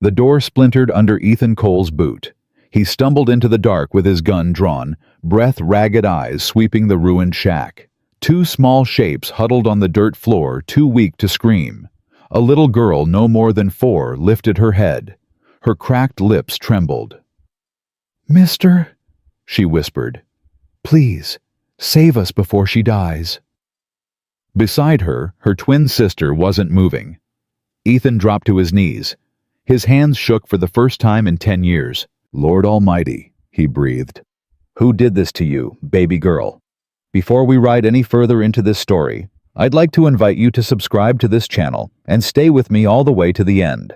The door splintered under Ethan Cole's boot. He stumbled into the dark with his gun drawn, breath-ragged eyes sweeping the ruined shack. Two small shapes huddled on the dirt floor, too weak to scream. A little girl no more than 4 lifted her head. Her cracked lips trembled. "Mister," she whispered, "please, save us before she dies." Beside her, her twin sister wasn't moving. Ethan dropped to his knees. His hands shook for the first time in 10 years. "Lord Almighty," he breathed. "Who did this to you, baby girl?" Before we ride any further into this story, I'd like to invite you to subscribe to this channel and stay with me all the way to the end.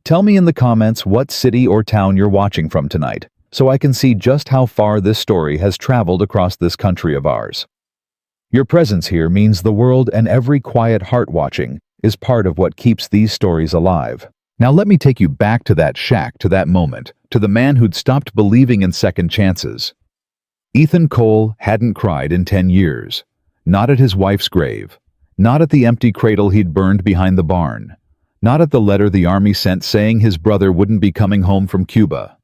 Tell me in the comments what city or town you're watching from tonight, so I can see just how far this story has traveled across this country of ours. Your presence here means the world, and every quiet heart watching is part of what keeps these stories alive. Now let me take you back to that shack, to that moment, to the man who'd stopped believing in second chances. Ethan Cole hadn't cried in 10 years. Not at his wife's grave. Not at the empty cradle he'd burned behind the barn. Not at the letter the army sent saying his brother wouldn't be coming home from Cuba.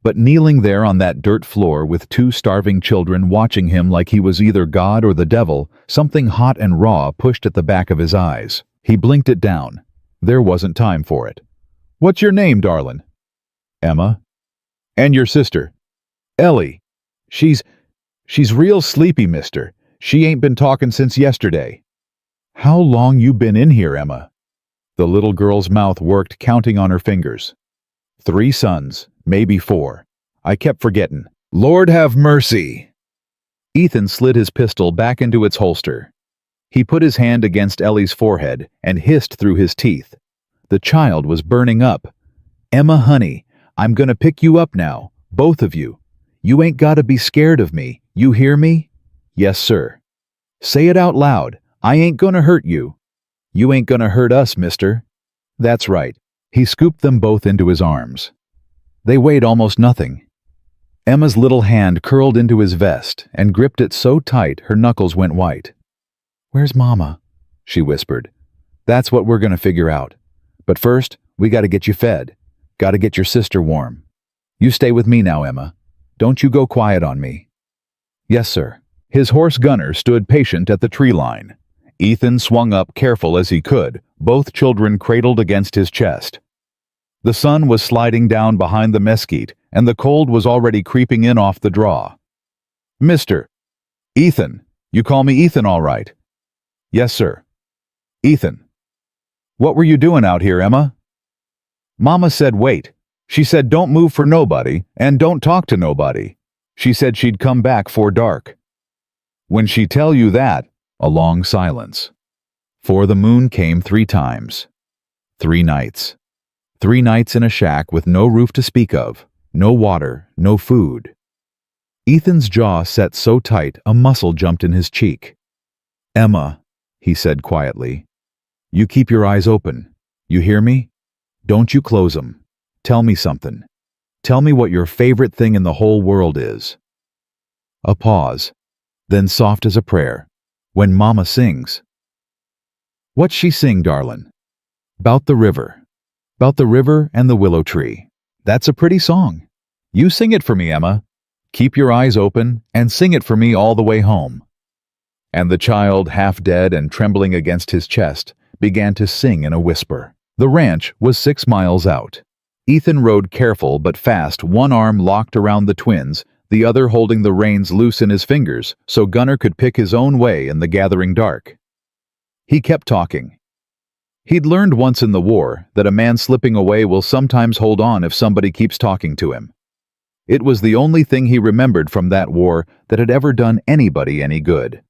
But kneeling there on that dirt floor with 2 starving children watching him like he was either God or the devil, something hot and raw pushed at the back of his eyes. He blinked it down. There wasn't time for it. "What's your name, darlin'?" "Emma." "And your sister?" "Ellie. She's real sleepy, mister. She ain't been talking since yesterday." "How long you been in here, Emma?" The little girl's mouth worked, counting on her fingers. 3 sons, maybe 4. I kept forgetting. Lord have mercy." Ethan slid his pistol back into its holster. He put his hand against Ellie's forehead and hissed through his teeth. The child was burning up. "Emma, honey, I'm gonna pick you up now, both of you. You ain't gotta be scared of me, you hear me?" "Yes, sir." "Say it out loud. I ain't gonna hurt you." "You ain't gonna hurt us, mister." "That's right." He scooped them both into his arms. They weighed almost nothing. Emma's little hand curled into his vest and gripped it so tight her knuckles went white. "Where's Mama?" she whispered. "That's what we're gonna figure out. But first, we gotta get you fed. Gotta get your sister warm. You stay with me now, Emma. Don't you go quiet on me." "Yes, sir." His horse Gunner stood patient at the tree line. Ethan swung up careful as he could, both children cradled against his chest. The sun was sliding down behind the mesquite, and the cold was already creeping in off the draw. "Mister." "Ethan. You call me Ethan, all right?" "Yes, sir." "Ethan. What were you doing out here, Emma?" "Mama said wait. She said don't move for nobody, and don't talk to nobody. She said she'd come back 'fore dark." "When she tell you that?" A long silence. For the moon came 3 times. 3 nights. 3 nights in a shack with no roof to speak of, no water, no food. Ethan's jaw set so tight a muscle jumped in his cheek. "Emma," he said quietly, "you keep your eyes open. You hear me? Don't you close 'em. Tell me something. Tell me what your favorite thing in the whole world is." A pause, then soft as a prayer. "When Mama sings." "What's she sing, darlin'?" "'Bout the river. 'Bout the river and the willow tree. That's a pretty song. You sing it for me, Emma. Keep your eyes open and sing it for me all the way home." And the child, half dead and trembling against his chest, began to sing in a whisper. The ranch was 6 miles out. Ethan rode careful but fast, one arm locked around the twins, the other holding the reins loose in his fingers so Gunner could pick his own way in the gathering dark. He kept talking. He'd learned once in the war that a man slipping away will sometimes hold on if somebody keeps talking to him. It was the only thing he remembered from that war that had ever done anybody any good.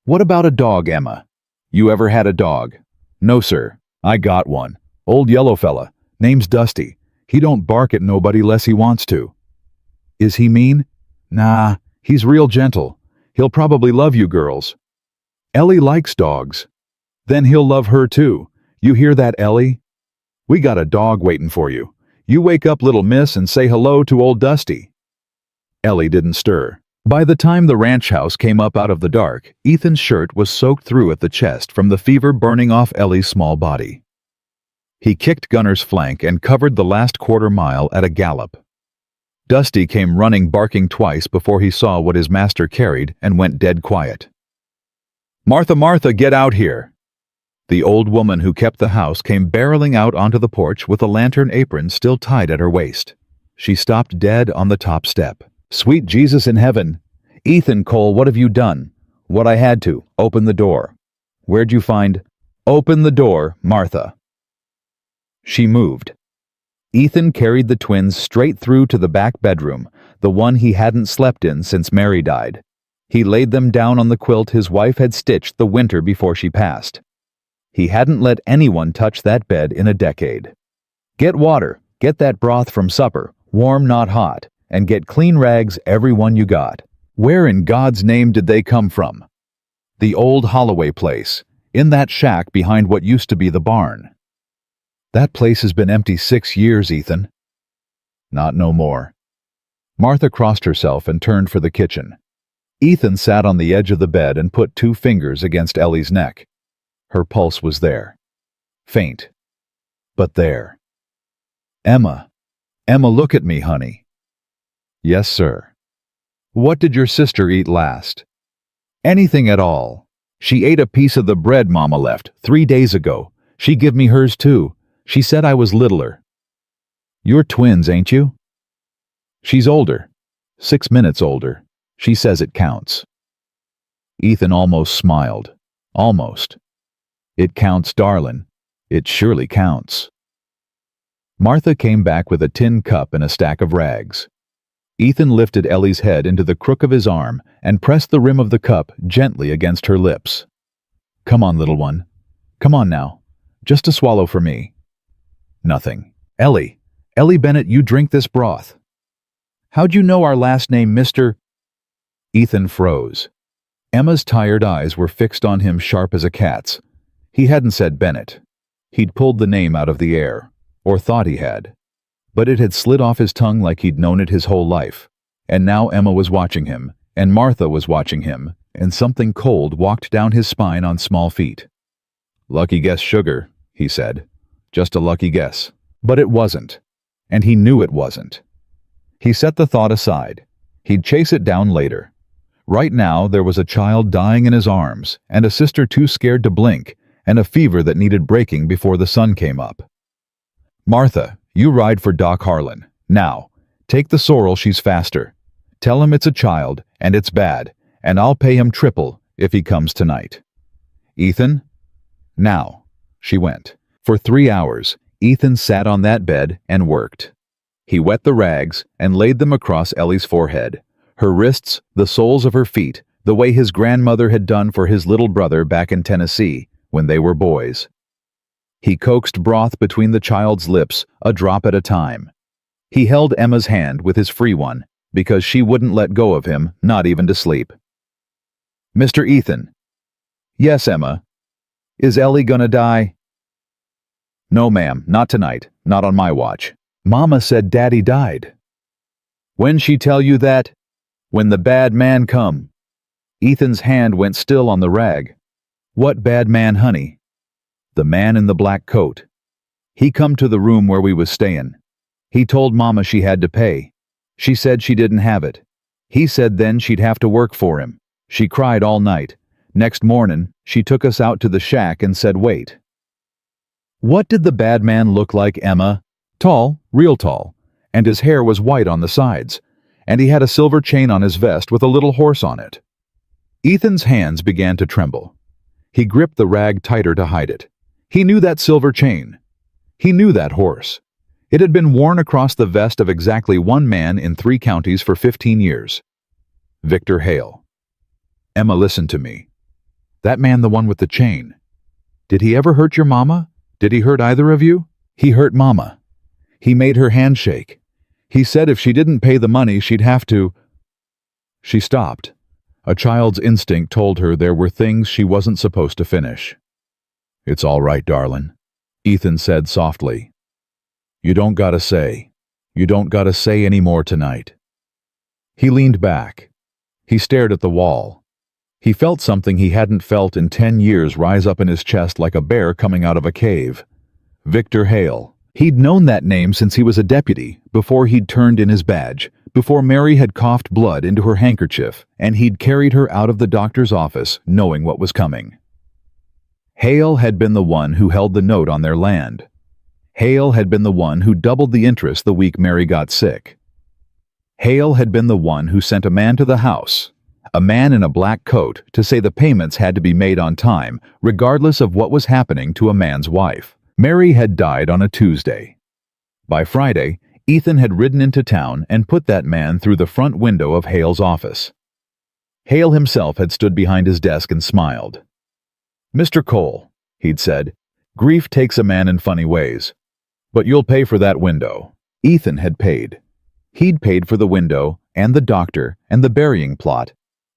"What about a dog, Emma? You ever had a dog?" "No, sir. I got one. Old yellow fella. Name's Dusty. He don't bark at nobody less he wants to." "Is he mean?" "Nah, he's real gentle. He'll probably love you girls." "Ellie likes dogs." "Then he'll love her too. You hear that, Ellie? We got a dog waiting for you. You wake up, little miss, and say hello to old Dusty." Ellie didn't stir. By the time the ranch house came up out of the dark, Ethan's shirt was soaked through at the chest from the fever burning off Ellie's small body. He kicked Gunner's flank and covered the last quarter mile at a gallop. Dusty came running, barking twice before he saw what his master carried and went dead quiet. "Martha, Martha, get out here!" The old woman who kept the house came barreling out onto the porch with a lantern apron still tied at her waist. She stopped dead on the top step. "Sweet Jesus in heaven! Ethan Cole, what have you done?" "What I had to. Open the door." "Where'd you find—" "Open the door, Martha." She moved. Ethan carried the twins straight through to the back bedroom, the one he hadn't slept in since Mary died. He laid them down on the quilt his wife had stitched the winter before she passed. He hadn't let anyone touch that bed in a decade. "Get water, get that broth from supper, warm not hot, and get clean rags, every one you got." Where in God's name did they come from? The old Holloway place, in that shack behind what used to be the barn. "That place has been empty 6 years, Ethan." "Not no more." Martha crossed herself and turned for the kitchen. Ethan sat on the edge of the bed and put 2 fingers against Ellie's neck. Her pulse was there. Faint. But there. "Emma. Emma, look at me, honey." "Yes, sir." "What did your sister eat last?" "Anything at all. She ate a piece of the bread Mama left 3 days ago. She give me hers too. She said I was littler." "You're twins, ain't you?" "She's older. 6 minutes older. She says it counts." Ethan almost smiled. Almost. "It counts, darlin'. It surely counts." Martha came back with a tin cup and a stack of rags. Ethan lifted Ellie's head into the crook of his arm and pressed the rim of the cup gently against her lips. "Come on, little one. Come on now. Just a swallow for me." "Nothing. Ellie. Ellie Bennett, you drink this broth." "How'd you know our last name, Mr.?" Ethan froze. Emma's tired eyes were fixed on him sharp as a cat's. He hadn't said Bennett. He'd pulled the name out of the air, or thought he had. But it had slid off his tongue like he'd known it his whole life. And now Emma was watching him, and Martha was watching him, and something cold walked down his spine on small feet. "Lucky guess, sugar," he said. "Just a lucky guess." But it wasn't. And he knew it wasn't. He set the thought aside. He'd chase it down later. Right now there was a child dying in his arms, and a sister too scared to blink, and a fever that needed breaking before the sun came up. "Martha, you ride for Doc Harlan. Now, take the sorrel, she's faster. Tell him it's a child, and it's bad, and I'll pay him triple if he comes tonight." "Ethan?" "Now." She went. For 3 hours, Ethan sat on that bed and worked. He wet the rags and laid them across Ellie's forehead, her wrists, the soles of her feet, the way his grandmother had done for his little brother back in Tennessee when they were boys. He coaxed broth between the child's lips, a drop at a time. He held Emma's hand with his free one, because she wouldn't let go of him, not even to sleep. "Mr. Ethan." "Yes, Emma." "Is Ellie gonna die?" "No, ma'am, not tonight, not on my watch. Mama said Daddy died." "When'd she tell you that?" "When the bad man come." Ethan's hand went still on the rag. "What bad man, honey?" "The man in the black coat. He come to the room where we was stayin'. He told Mama she had to pay. She said she didn't have it. He said then she'd have to work for him. She cried all night. Next mornin', she took us out to the shack and said wait." "What did the bad man look like, Emma?" "Tall, real tall, and his hair was white on the sides, and he had a silver chain on his vest with a little horse on it." Ethan's hands began to tremble. He gripped the rag tighter to hide it. He knew that silver chain. He knew that horse. It had been worn across the vest of exactly one man in 3 counties for 15 years. Victor Hale. "Emma, listen to me. That man, the one with the chain. Did he ever hurt your mama? Did he hurt either of you?" "He hurt Mama. He made her hand shake. He said if she didn't pay the money, she'd have to—" She stopped. A child's instinct told her there were things she wasn't supposed to finish. "It's all right, darlin'," Ethan said softly. "You don't gotta say. You don't gotta say any more tonight." He leaned back. He stared at the wall. He felt something he hadn't felt in 10 years rise up in his chest like a bear coming out of a cave. Victor Hale. He'd known that name since he was a deputy, before he'd turned in his badge, before Mary had coughed blood into her handkerchief, and he'd carried her out of the doctor's office knowing what was coming. Hale had been the one who held the note on their land. Hale had been the one who doubled the interest the week Mary got sick. Hale had been the one who sent a man to the house, a man in a black coat, to say the payments had to be made on time, regardless of what was happening to a man's wife. Mary had died on a Tuesday. By Friday, Ethan had ridden into town and put that man through the front window of Hale's office. Hale himself had stood behind his desk and smiled. "Mr. Cole," he'd said, "grief takes a man in funny ways. But you'll pay for that window." Ethan had paid. He'd paid for the window, and the doctor, and the burying plot,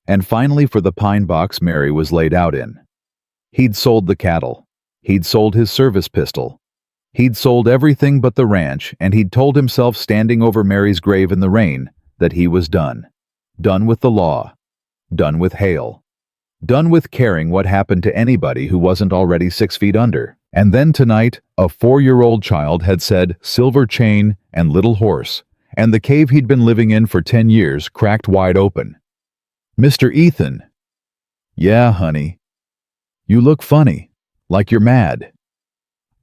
and finally for the pine box Mary was laid out in. He'd sold the cattle. He'd sold his service pistol. He'd sold everything but the ranch, and he'd told himself standing over Mary's grave in the rain that he was done. Done with the law. Done with Hale. Done with caring what happened to anybody who wasn't already 6 feet under. And then tonight, a 4-year-old child had said silver chain and little horse, and the cave he'd been living in for 10 years cracked wide open. "Mr. Ethan." "Yeah, honey. You look funny, like you're mad."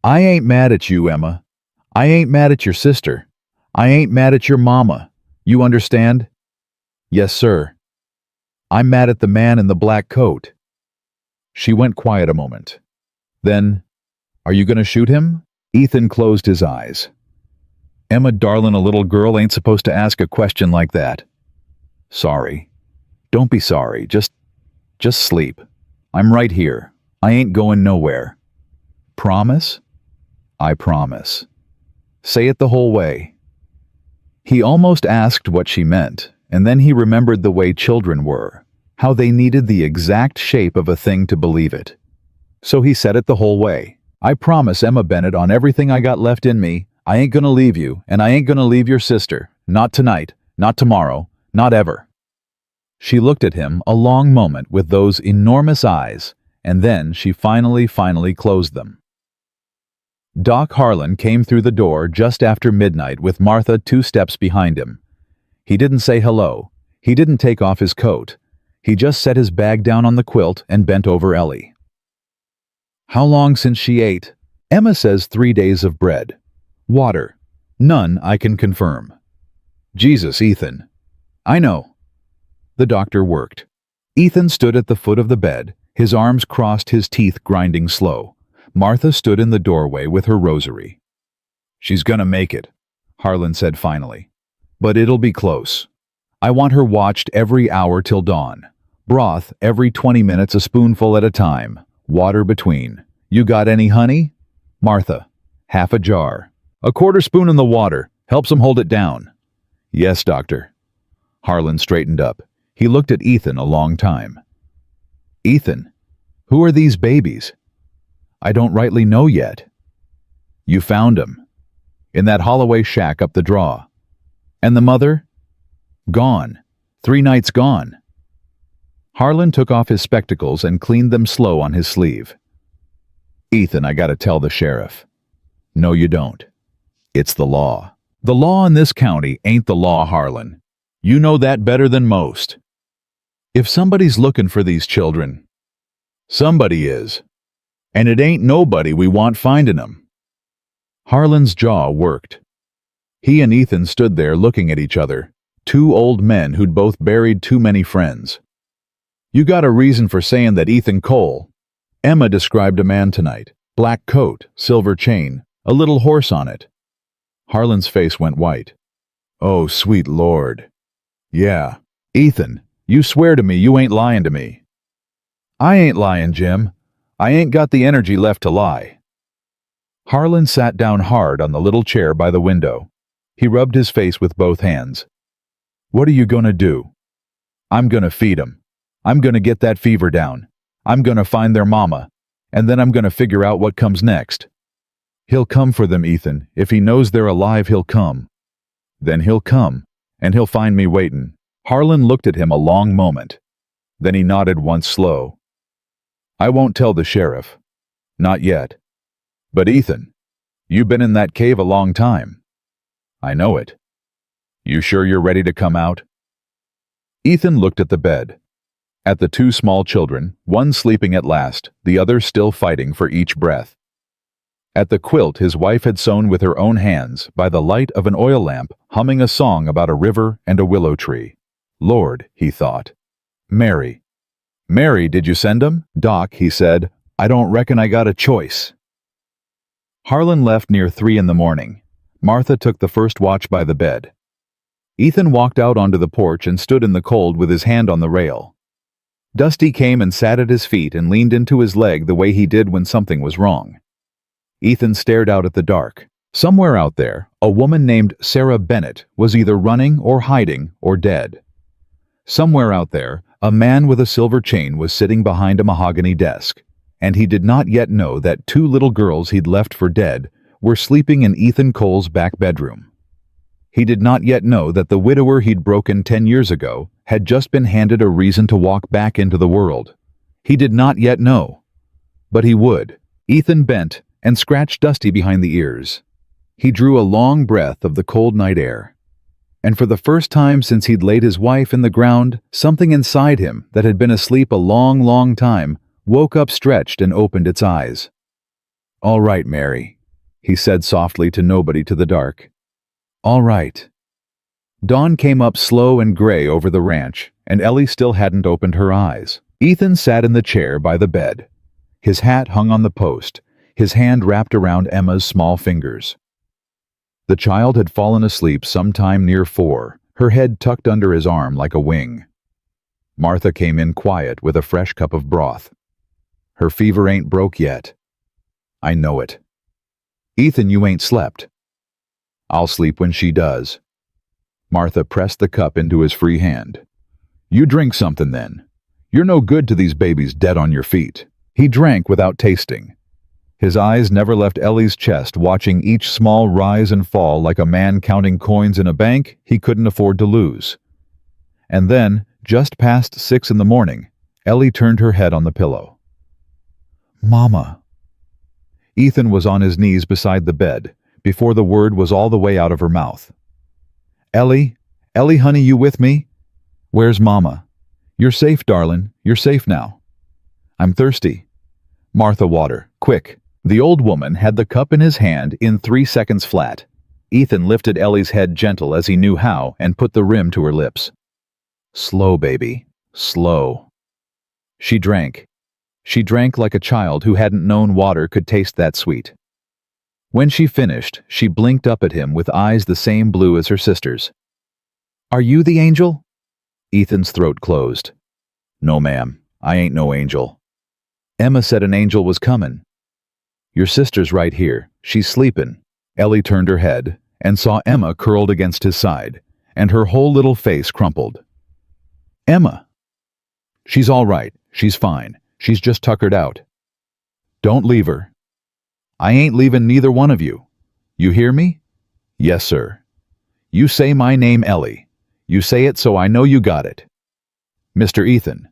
"I ain't mad at you, Emma. I ain't mad at your sister. I ain't mad at your mama. You understand?" "Yes, sir. I'm mad at the man in the black coat." She went quiet a moment. Then, "Are you going to shoot him?" Ethan closed his eyes. "Emma, darlin', a little girl ain't supposed to ask a question like that." "Sorry. Don't be sorry. Just sleep. I'm right here. I ain't going nowhere." "Promise?" "I promise." "Say it the whole way." He almost asked what she meant, and then he remembered the way children were, how they needed the exact shape of a thing to believe it. So he said it the whole way. "I promise, Emma Bennett, on everything I got left in me, I ain't gonna leave you, and I ain't gonna leave your sister. Not tonight, not tomorrow, not ever." She looked at him a long moment with those enormous eyes, and then she finally closed them. Doc Harlan came through the door just after midnight with Martha 2 steps behind him. He didn't say hello. He didn't take off his coat. He just set his bag down on the quilt and bent over Ellie. "How long since she ate?" "Emma says 3 days of bread. Water. None, I can confirm." "Jesus, Ethan." "I know." The doctor worked. Ethan stood at the foot of the bed, his arms crossed, his teeth grinding slow. Martha stood in the doorway with her rosary. "She's gonna make it," Harlan said finally. "But it'll be close. I want her watched every hour till dawn. Broth every 20 minutes, a spoonful at a time. Water between. You got any honey?" "Martha, half a jar. A 1/4 spoon in the water. Helps 'em hold it down." "Yes, doctor." Harlan straightened up. He looked at Ethan a long time. "Ethan, who are these babies?" "I don't rightly know yet." "You found 'em. In that Holloway shack up the draw. And the mother?" "Gone. 3 nights gone." Harlan took off his spectacles and cleaned them slow on his sleeve. "Ethan, I gotta tell the sheriff." "No, you don't. It's the law." "The law in this county ain't the law, Harlan. You know that better than most. If somebody's looking for these children, somebody is. And it ain't nobody we want finding 'em." Harlan's jaw worked. He and Ethan stood there looking at each other, 2 old men who'd both buried too many friends. "You got a reason for saying that, Ethan Cole?" "Emma described a man tonight. Black coat, silver chain, a little horse on it." Harlan's face went white. "Oh, sweet Lord." "Yeah. Ethan, you swear to me you ain't lying to me." "I ain't lying, Jim. I ain't got the energy left to lie." Harlan sat down hard on the little chair by the window. He rubbed his face with both hands. "What are you gonna do?" "I'm gonna feed 'em. I'm gonna get that fever down. I'm gonna find their mama. And then I'm gonna figure out what comes next." "He'll come for them, Ethan. If he knows they're alive, he'll come." "Then he'll come, and he'll find me waitin'." Harlan looked at him a long moment. Then he nodded once slow. "I won't tell the sheriff. Not yet. But Ethan, You've been in that cave a long time. I know it. You sure you're ready to come out? Ethan looked at the bed. At the two small children, one sleeping at last, the other still fighting for each breath. At the quilt his wife had sewn with her own hands, by the light of an oil lamp, humming a song about a river and a willow tree. Lord, he thought. Mary. Mary, did you send 'em? Doc, he said, I don't reckon I got a choice. Harlan left near 3 in the morning. Martha took the first watch by the bed. Ethan walked out onto the porch and stood in the cold with his hand on the rail. Dusty came and sat at his feet and leaned into his leg the way he did when something was wrong. Ethan stared out at the dark. Somewhere out there, a woman named Sarah Bennett was either running or hiding or dead. Somewhere out there, a man with a silver chain was sitting behind a mahogany desk, and he did not yet know that 2 little girls he'd left for dead were sleeping in Ethan Cole's back bedroom. He did not yet know that the widower he'd broken 10 years ago had just been handed a reason to walk back into the world. He did not yet know. But he would. Ethan bent and scratched Dusty behind the ears. He drew a long breath of the cold night air. And for the first time since he'd laid his wife in the ground, something inside him that had been asleep a long, long time woke up stretched and opened its eyes. All right, Mary, he said softly to nobody to the dark. All right. Dawn came up slow and gray over the ranch, and Ellie still hadn't opened her eyes. Ethan sat in the chair by the bed. His hat hung on the post, his hand wrapped around Emma's small fingers. The child had fallen asleep sometime near 4, her head tucked under his arm like a wing. Martha came in quiet with a fresh cup of broth. Her fever ain't broke yet. I know it. Ethan, you ain't slept. I'll sleep when she does. Martha pressed the cup into his free hand. You drink something then. You're no good to these babies dead on your feet. He drank without tasting. His eyes never left Ellie's chest, watching each small rise and fall like a man counting coins in a bank he couldn't afford to lose. And then, just past 6 in the morning, Ellie turned her head on the pillow. Mama. Ethan was on his knees beside the bed, before the word was all the way out of her mouth. Ellie, honey, you with me? Where's Mama? You're safe, darlin'. You're safe now. I'm thirsty. Martha, water, quick. The old woman had the cup in his hand in 3 seconds flat. Ethan lifted Ellie's head gentle as he knew how and put the rim to her lips. Slow, baby, slow. She drank. She drank like a child who hadn't known water could taste that sweet. When she finished, she blinked up at him with eyes the same blue as her sister's. Are you the angel? Ethan's throat closed. No, ma'am, I ain't no angel. Emma said an angel was comin'. Your sister's right here. She's sleepin'. Ellie turned her head and saw Emma curled against his side, and her whole little face crumpled. Emma. She's all right. She's fine. She's just tuckered out. Don't leave her. I ain't leavin' neither one of you. You hear me? Yes, sir. You say my name, Ellie. You say it so I know you got it. Mr. Ethan.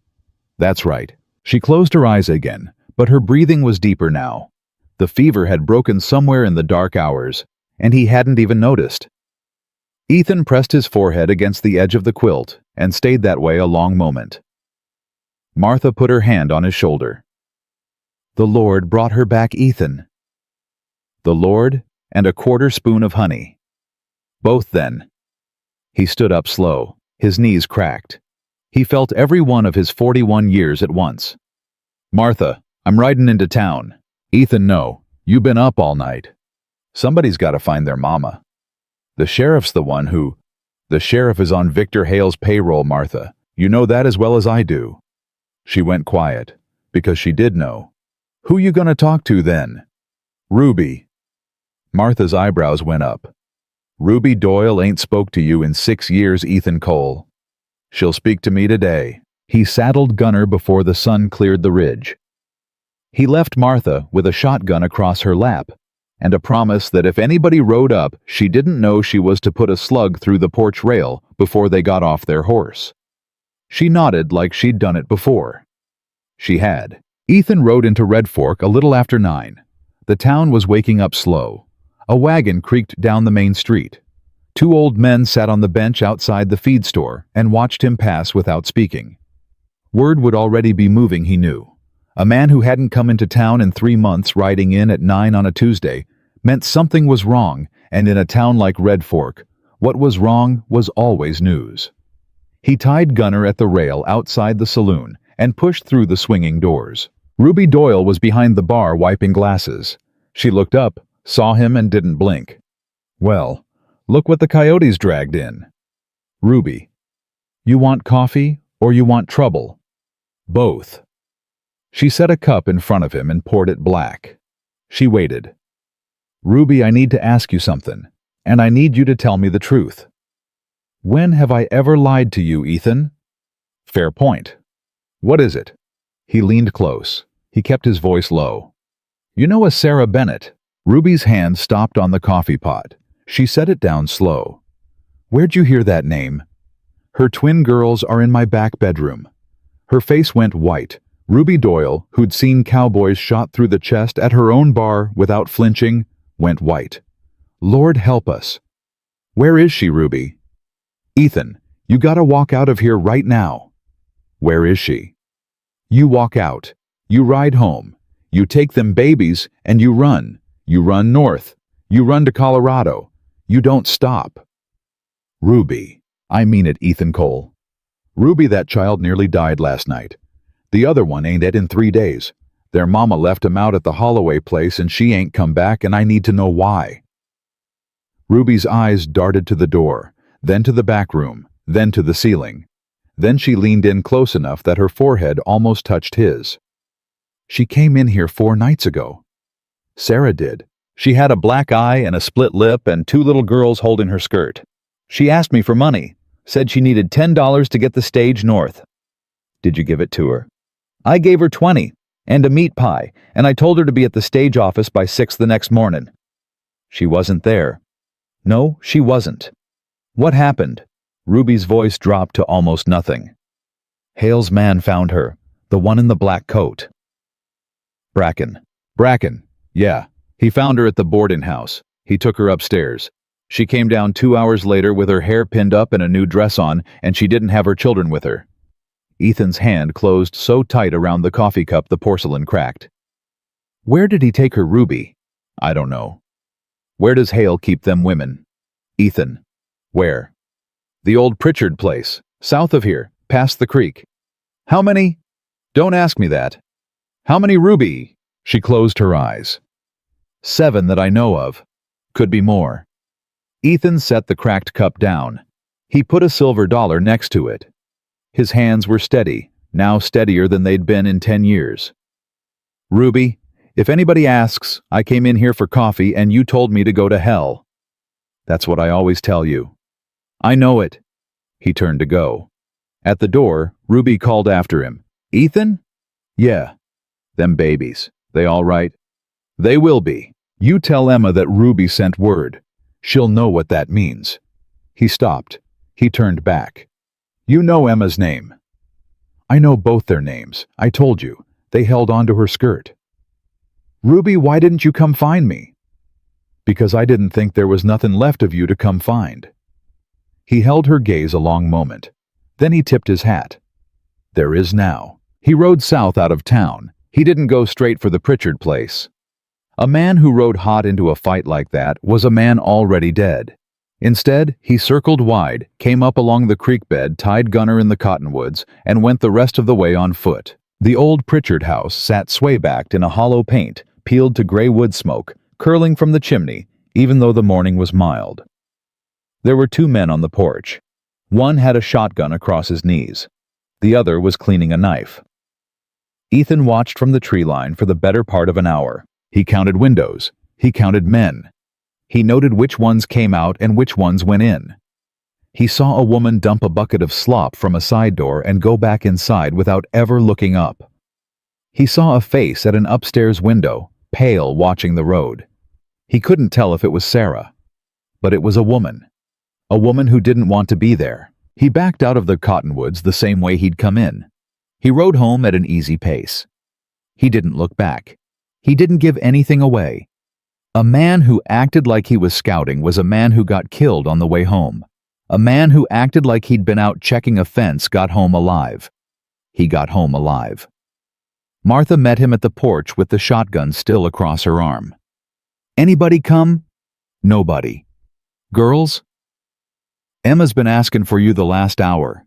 That's right. She closed her eyes again, but her breathing was deeper now. The fever had broken somewhere in the dark hours, and he hadn't even noticed. Ethan pressed his forehead against the edge of the quilt and stayed that way a long moment. Martha put her hand on his shoulder. The Lord brought her back, Ethan. The Lord and a quarter spoon of honey. Both then. He stood up slow, his knees cracked. He felt every one of his 41 years at once. Martha, I'm riding into town. Ethan, no, you been up all night. Somebody's got to find their mama. The sheriff's the one who... The sheriff is on Victor Hale's payroll, Martha. You know that as well as I do. She went quiet, because she did know. Who you gonna talk to then? Ruby. Martha's eyebrows went up. Ruby Doyle ain't spoke to you in 6 years, Ethan Cole. She'll speak to me today. He saddled Gunner before the sun cleared the ridge. He left Martha with a shotgun across her lap, and a promise that if anybody rode up, she didn't know she was to put a slug through the porch rail before they got off their horse. She nodded like she'd done it before. She had. Ethan rode into Red Fork a little after 9. The town was waking up slow. A wagon creaked down the main street. Two old men sat on the bench outside the feed store and watched him pass without speaking. Word would already be moving, he knew. A man who hadn't come into town in 3 months, riding in at 9 on a Tuesday, meant something was wrong, and in a town like Red Fork, what was wrong was always news. He tied Gunner at the rail outside the saloon and pushed through the swinging doors. Ruby Doyle was behind the bar wiping glasses. She looked up, saw him, and didn't blink. "Well, look what the coyotes dragged in." "Ruby, you want coffee or you want trouble?" "Both." She set a cup in front of him and poured it black. She waited. "Ruby, I need to ask you something, and I need you to tell me the truth." "When have I ever lied to you, Ethan?" "Fair point. What is it?" He leaned close. He kept his voice low. "You know a Sarah Bennett?" Ruby's hand stopped on the coffee pot. She set it down slow. "Where'd you hear that name?" "Her twin girls are in my back bedroom." Her face went white. Ruby Doyle, who'd seen cowboys shot through the chest at her own bar without flinching, went white. "Lord help us." "Where is she, Ruby?" "Ethan, you gotta walk out of here right now." "Where is she?" "You walk out. You ride home. You take them babies and you run. You run north. You run to Colorado. You don't stop." "Ruby, I mean it, Ethan Cole." "Ruby, that child nearly died last night. The other one ain't dead in 3 days. Their mama left him out at the Holloway place and she ain't come back, and I need to know why." Ruby's eyes darted to the door, then to the back room, then to the ceiling. Then she leaned in close enough that her forehead almost touched his. "She came in here 4 nights ago." "Sarah did. She had a black eye and a split lip and 2 little girls holding her skirt. She asked me for money, said she needed $10 to get the stage north." "Did you give it to her?" "I gave her 20 and a meat pie, and I told her to be at the stage office by 6 the next morning." "She wasn't there." "No, she wasn't." "What happened?" Ruby's voice dropped to almost nothing. "Hale's man found her, the one in the black coat." "Bracken." "Bracken, yeah. He found her at the boarding house. He took her upstairs. She came down 2 hours later with her hair pinned up and a new dress on, and she didn't have her children with her." Ethan's hand closed so tight around the coffee cup the porcelain cracked. "Where did he take her, Ruby?" "I don't know." "Where does Hale keep them women?" "Ethan." "Where?" "The old Pritchard place, south of here, past the creek." "How many?" "Don't ask me that." "How many, Ruby?" She closed her eyes. 7 that I know of. Could be more." Ethan set the cracked cup down. He put a silver dollar next to it. His hands were steady, now steadier than they'd been in 10 years. "Ruby, if anybody asks, I came in here for coffee and you told me to go to hell." "That's what I always tell you." "I know it." He turned to go. At the door, Ruby called after him. "Ethan?" "Yeah." "Them babies, they all right?" "They will be. You tell Emma that Ruby sent word. She'll know what that means." He stopped. He turned back. "You know Emma's name." "I know both their names. I told you. They held onto her skirt." "Ruby, why didn't you come find me?" "Because I didn't think there was nothing left of you to come find." He held her gaze a long moment. Then he tipped his hat. "There is now." He rode south out of town. He didn't go straight for the Pritchard place. A man who rode hot into a fight like that was a man already dead. Instead, he circled wide, came up along the creek bed, tied Gunner in the cottonwoods, and went the rest of the way on foot. The old Pritchard house sat sway-backed in a hollow paint, peeled to gray wood smoke, curling from the chimney, even though the morning was mild. There were 2 men on the porch. One had a shotgun across his knees. The other was cleaning a knife. Ethan watched from the tree line for the better part of an hour. He counted windows. He counted men. He noted which ones came out and which ones went in. He saw a woman dump a bucket of slop from a side door and go back inside without ever looking up. He saw a face at an upstairs window, pale, watching the road. He couldn't tell if it was Sarah. But it was a woman. A woman who didn't want to be there. He backed out of the cottonwoods the same way he'd come in. He rode home at an easy pace. He didn't look back. He didn't give anything away. A man who acted like he was scouting was a man who got killed on the way home. A man who acted like he'd been out checking a fence got home alive. He got home alive. Martha met him at the porch with the shotgun still across her arm. "Anybody come?" "Nobody." "Girls?" "Emma's been asking for you the last hour."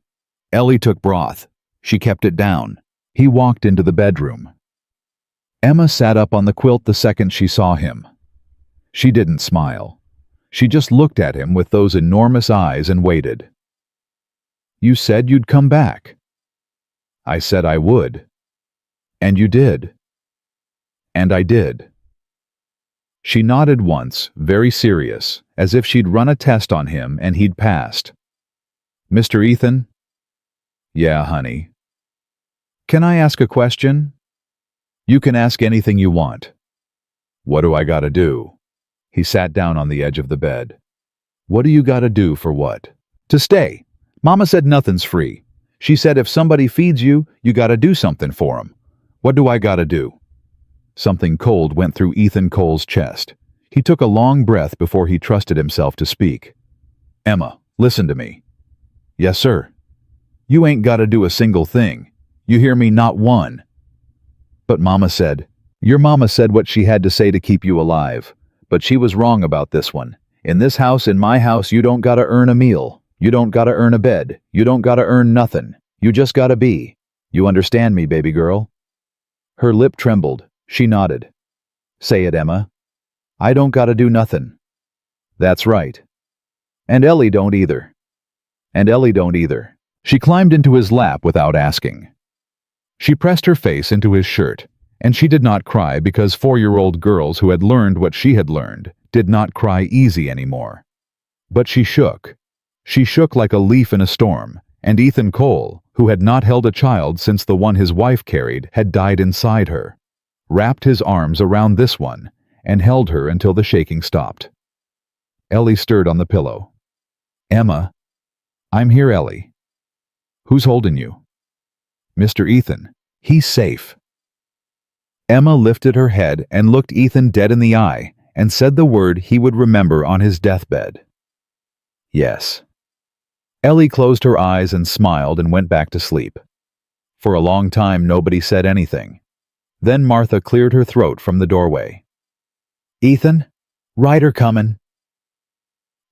Ellie took broth. She kept it down. He walked into the bedroom. Emma sat up on the quilt the second she saw him. She didn't smile. She just looked at him with those enormous eyes and waited. "You said you'd come back." "I said I would." "And you did." "And I did." She nodded once, very serious, as if she'd run a test on him and he'd passed. "Mr. Ethan?" "Yeah, honey." "Can I ask a question?" "You can ask anything you want." "What do I gotta do?" He sat down on the edge of the bed. "What do you gotta do for what?" "To stay. Mama said nothing's free. She said if somebody feeds you, you gotta do something for 'em. What do I gotta do?" Something cold went through Ethan Cole's chest. He took a long breath before he trusted himself to speak. "Emma, listen to me." "Yes, sir." "You ain't gotta do a single thing. You hear me? Not one." "But Mama said..." "Your mama said what she had to say to keep you alive. But she was wrong about this one. In this house, in my house, you don't gotta earn a meal. You don't gotta earn a bed. You don't gotta earn nothing. You just gotta be. You understand me, baby girl?" Her lip trembled. She nodded. "Say it, Emma." "I don't gotta do nothing." "That's right." "And Ellie don't either." "And Ellie don't either." She climbed into his lap without asking. She pressed her face into his shirt, and she did not cry because 4-year-old girls who had learned what she had learned did not cry easy anymore. But she shook. She shook like a leaf in a storm, and Ethan Cole, who had not held a child since the one his wife carried, had died inside her, wrapped his arms around this one, and held her until the shaking stopped. Ellie stirred on the pillow. "Emma." "I'm here, Ellie." "Who's holding you?" "Mr. Ethan. He's safe." Emma lifted her head and looked Ethan dead in the eye and said the word he would remember on his deathbed. "Yes." Ellie closed her eyes and smiled and went back to sleep. For a long time nobody said anything. Then Martha cleared her throat from the doorway. "Ethan, Ryder comin'."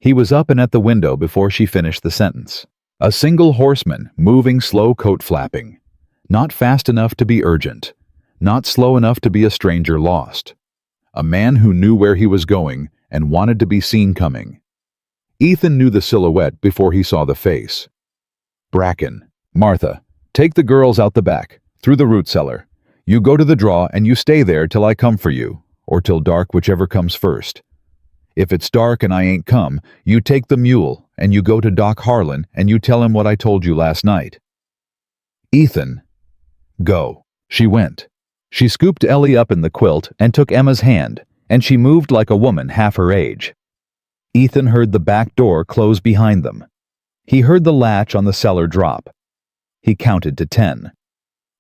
He was up and at the window before she finished the sentence. A single horseman, moving slow coat flapping. Not fast enough to be urgent. Not slow enough to be a stranger lost. A man who knew where he was going and wanted to be seen coming. Ethan knew the silhouette before he saw the face. Bracken. "Martha, take the girls out the back, through the root cellar. You go to the draw and you stay there till I come for you, or till dark, whichever comes first. If it's dark and I ain't come, you take the mule and you go to Doc Harlan and you tell him what I told you last night." "Ethan." "Go." She went. She scooped Ellie up in the quilt and took Emma's hand, and she moved like a woman half her age. Ethan heard the back door close behind them. He heard the latch on the cellar drop. He counted to 10.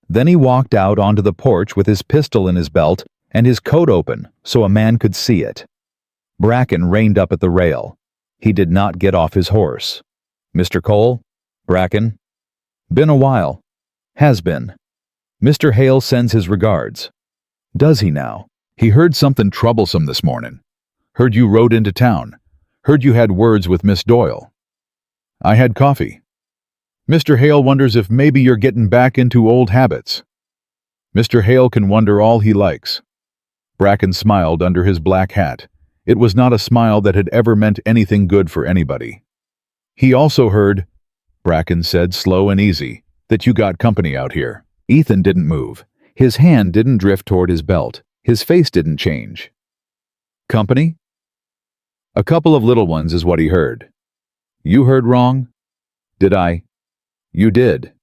Then he walked out onto the porch with his pistol in his belt and his coat open so a man could see it. Bracken reined up at the rail. He did not get off his horse. "Mr. Cole?" "Bracken." "Been a while." "Has been." "Mr. Hale sends his regards." "Does he now?" "He heard something troublesome this morning. Heard you rode into town. Heard you had words with Miss Doyle." "I had coffee." "Mr. Hale wonders if maybe you're getting back into old habits." "Mr. Hale can wonder all he likes." Bracken smiled under his black hat. It was not a smile that had ever meant anything good for anybody. "He also heard," Bracken said slow and easy, "that you got company out here." Ethan didn't move. His hand didn't drift toward his belt. His face didn't change. "Company?" "A couple of little ones is what he heard." "You heard wrong?" "Did I?" "You did."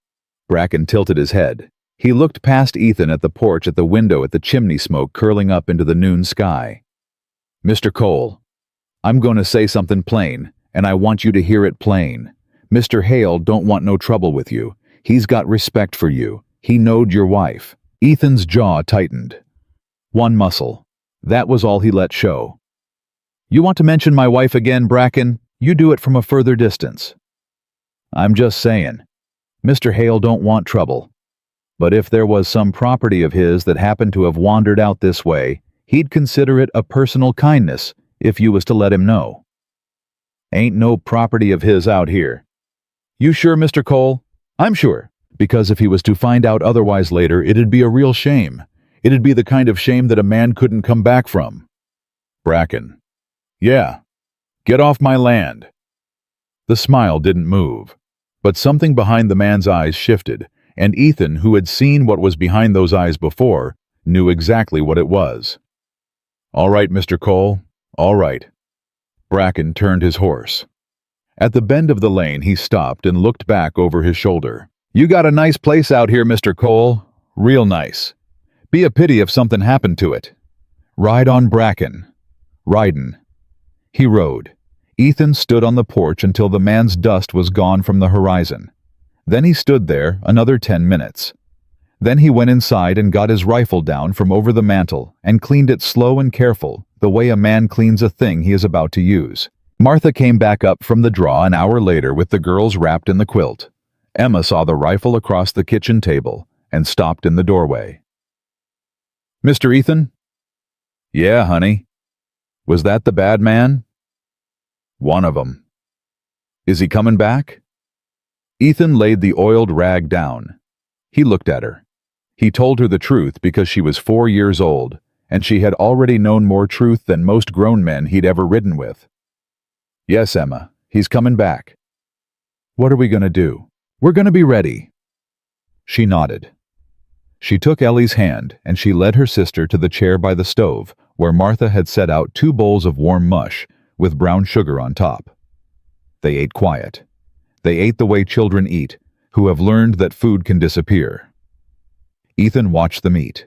Bracken tilted his head. He looked past Ethan at the porch at the window at the chimney smoke curling up into the noon sky. "Mr. Cole, I'm going to say something plain, and I want you to hear it plain. Mr. Hale don't want no trouble with you. He's got respect for you. He knowed your wife." Ethan's jaw tightened. One muscle. That was all he let show. You want to mention my wife again, Bracken? You do it from a further distance. I'm just saying. Mr. Hale don't want trouble. But if there was some property of his that happened to have wandered out this way, he'd consider it a personal kindness if you was to let him know. Ain't no property of his out here. You sure, Mr. Cole? I'm sure, because if he was to find out otherwise later, it'd be a real shame. It'd be the kind of shame that a man couldn't come back from. Bracken. Yeah. Get off my land. The smile didn't move, but something behind the man's eyes shifted, and Ethan, who had seen what was behind those eyes before, knew exactly what it was. All right, Mr. Cole, all right. Bracken turned his horse. At the bend of the lane, he stopped and looked back over his shoulder. You got a nice place out here, Mr. Cole. Real nice. Be a pity if something happened to it. Ride on, Bracken. Ridin'. He rode. Ethan stood on the porch until the man's dust was gone from the horizon. Then he stood there another 10 minutes. Then he went inside and got his rifle down from over the mantel and cleaned it slow and careful, the way a man cleans a thing he is about to use. Martha came back up from the draw an hour later with the girls wrapped in the quilt. Emma saw the rifle across the kitchen table and stopped in the doorway. Mr. Ethan? Yeah, honey. Was that the bad man? One of 'em. Is he coming back? Ethan laid the oiled rag down. He looked at her. He told her the truth because she was 4 years old, and she had already known more truth than most grown men he'd ever ridden with. Yes, Emma, he's coming back. What are we going to do? We're going to be ready. She nodded. She took Ellie's hand and she led her sister to the chair by the stove, where Martha had set out 2 bowls of warm mush with brown sugar on top. They ate quiet. They ate the way children eat, who have learned that food can disappear. Ethan watched them eat.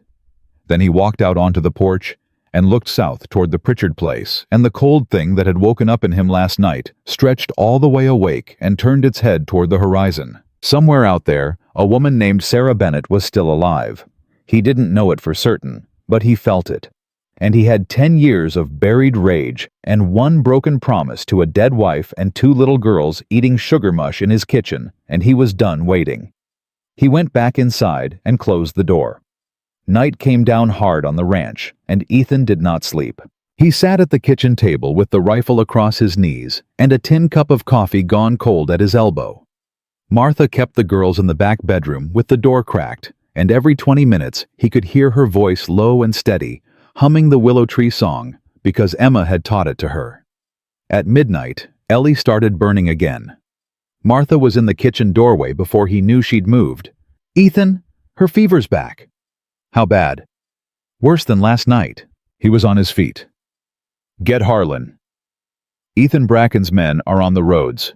Then he walked out onto the porch and looked south toward the Pritchard place, and the cold thing that had woken up in him last night stretched all the way awake and turned its head toward the horizon. Somewhere out there, a woman named Sarah Bennett was still alive. He didn't know it for certain, but he felt it. And he had 10 years of buried rage and 1 broken promise to a dead wife and 2 little girls eating sugar mush in his kitchen, and he was done waiting. He went back inside and closed the door. Night came down hard on the ranch, and Ethan did not sleep. He sat at the kitchen table with the rifle across his knees and a tin cup of coffee gone cold at his elbow. Martha kept the girls in the back bedroom with the door cracked, and every 20 minutes he could hear her voice low and steady, humming the Willow Tree song, because Emma had taught it to her. At midnight, Ellie started burning again. Martha was in the kitchen doorway before he knew she'd moved. Ethan, her fever's back. How bad? Worse than last night. He was on his feet. Get Harlan. Ethan Bracken's men are on the roads.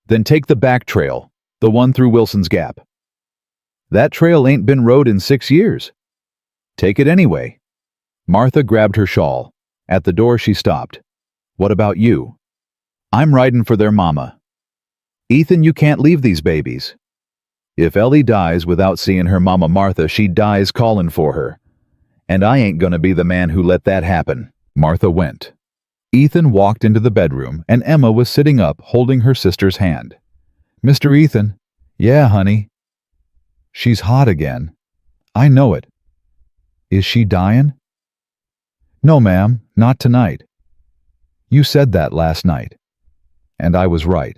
Then take the back trail, the one through Wilson's Gap. That trail ain't been rode in 6 years. Take it anyway. Martha grabbed her shawl. At the door she stopped. What about you? I'm riding for their mama. Ethan, you can't leave these babies. If Ellie dies without seeing her mama Martha, she dies calling for her. And I ain't gonna be the man who let that happen. Martha went. Ethan walked into the bedroom, and Emma was sitting up holding her sister's hand. Mr. Ethan. Yeah, honey. She's hot again. I know it. Is she dying? No, ma'am, not tonight. You said that last night. And I was right.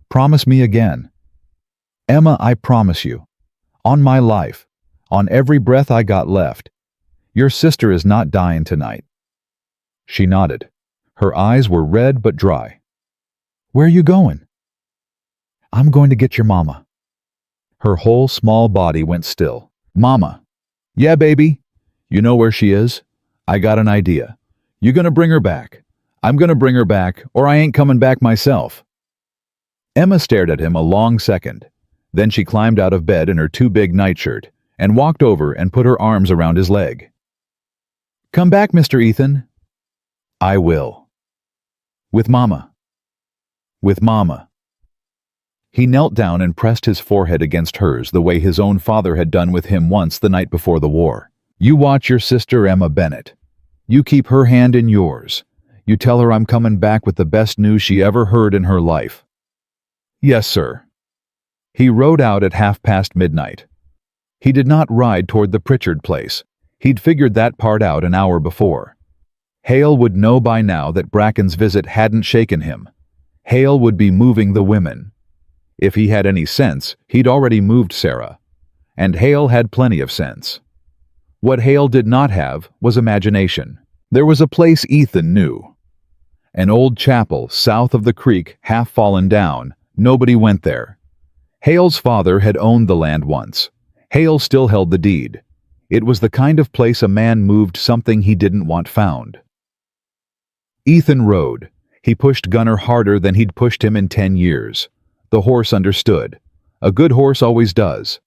Promise me again. Emma, I promise you. On my life. On every breath I got left. Your sister is not dying tonight. She nodded. Her eyes were red but dry. Where are you going? I'm going to get your mama. Her whole small body went still. Mama. Yeah, baby. You know where she is? I got an idea. You gonna bring her back? I'm gonna bring her back, or I ain't coming back myself. Emma stared at him a long second. Then she climbed out of bed in her too big nightshirt and walked over and put her arms around his leg. Come back, Mr. Ethan. I will. With Mama. With Mama. He knelt down and pressed his forehead against hers the way his own father had done with him once the night before the war. You watch your sister Emma Bennett. You keep her hand in yours. You tell her I'm coming back with the best news she ever heard in her life." "Yes, sir." He rode out at midnight. He did not ride toward the Pritchard place. He'd figured that part out an hour before. Hale would know by now that Bracken's visit hadn't shaken him. Hale would be moving the women. If he had any sense, he'd already moved Sarah. And Hale had plenty of sense. What Hale did not have was imagination. There was a place Ethan knew. An old chapel south of the creek, half fallen down. Nobody went there. Hale's father had owned the land once. Hale still held the deed. It was the kind of place a man moved something he didn't want found. Ethan rode. He pushed Gunner harder than he'd pushed him in 10 years. The horse understood. A good horse always does.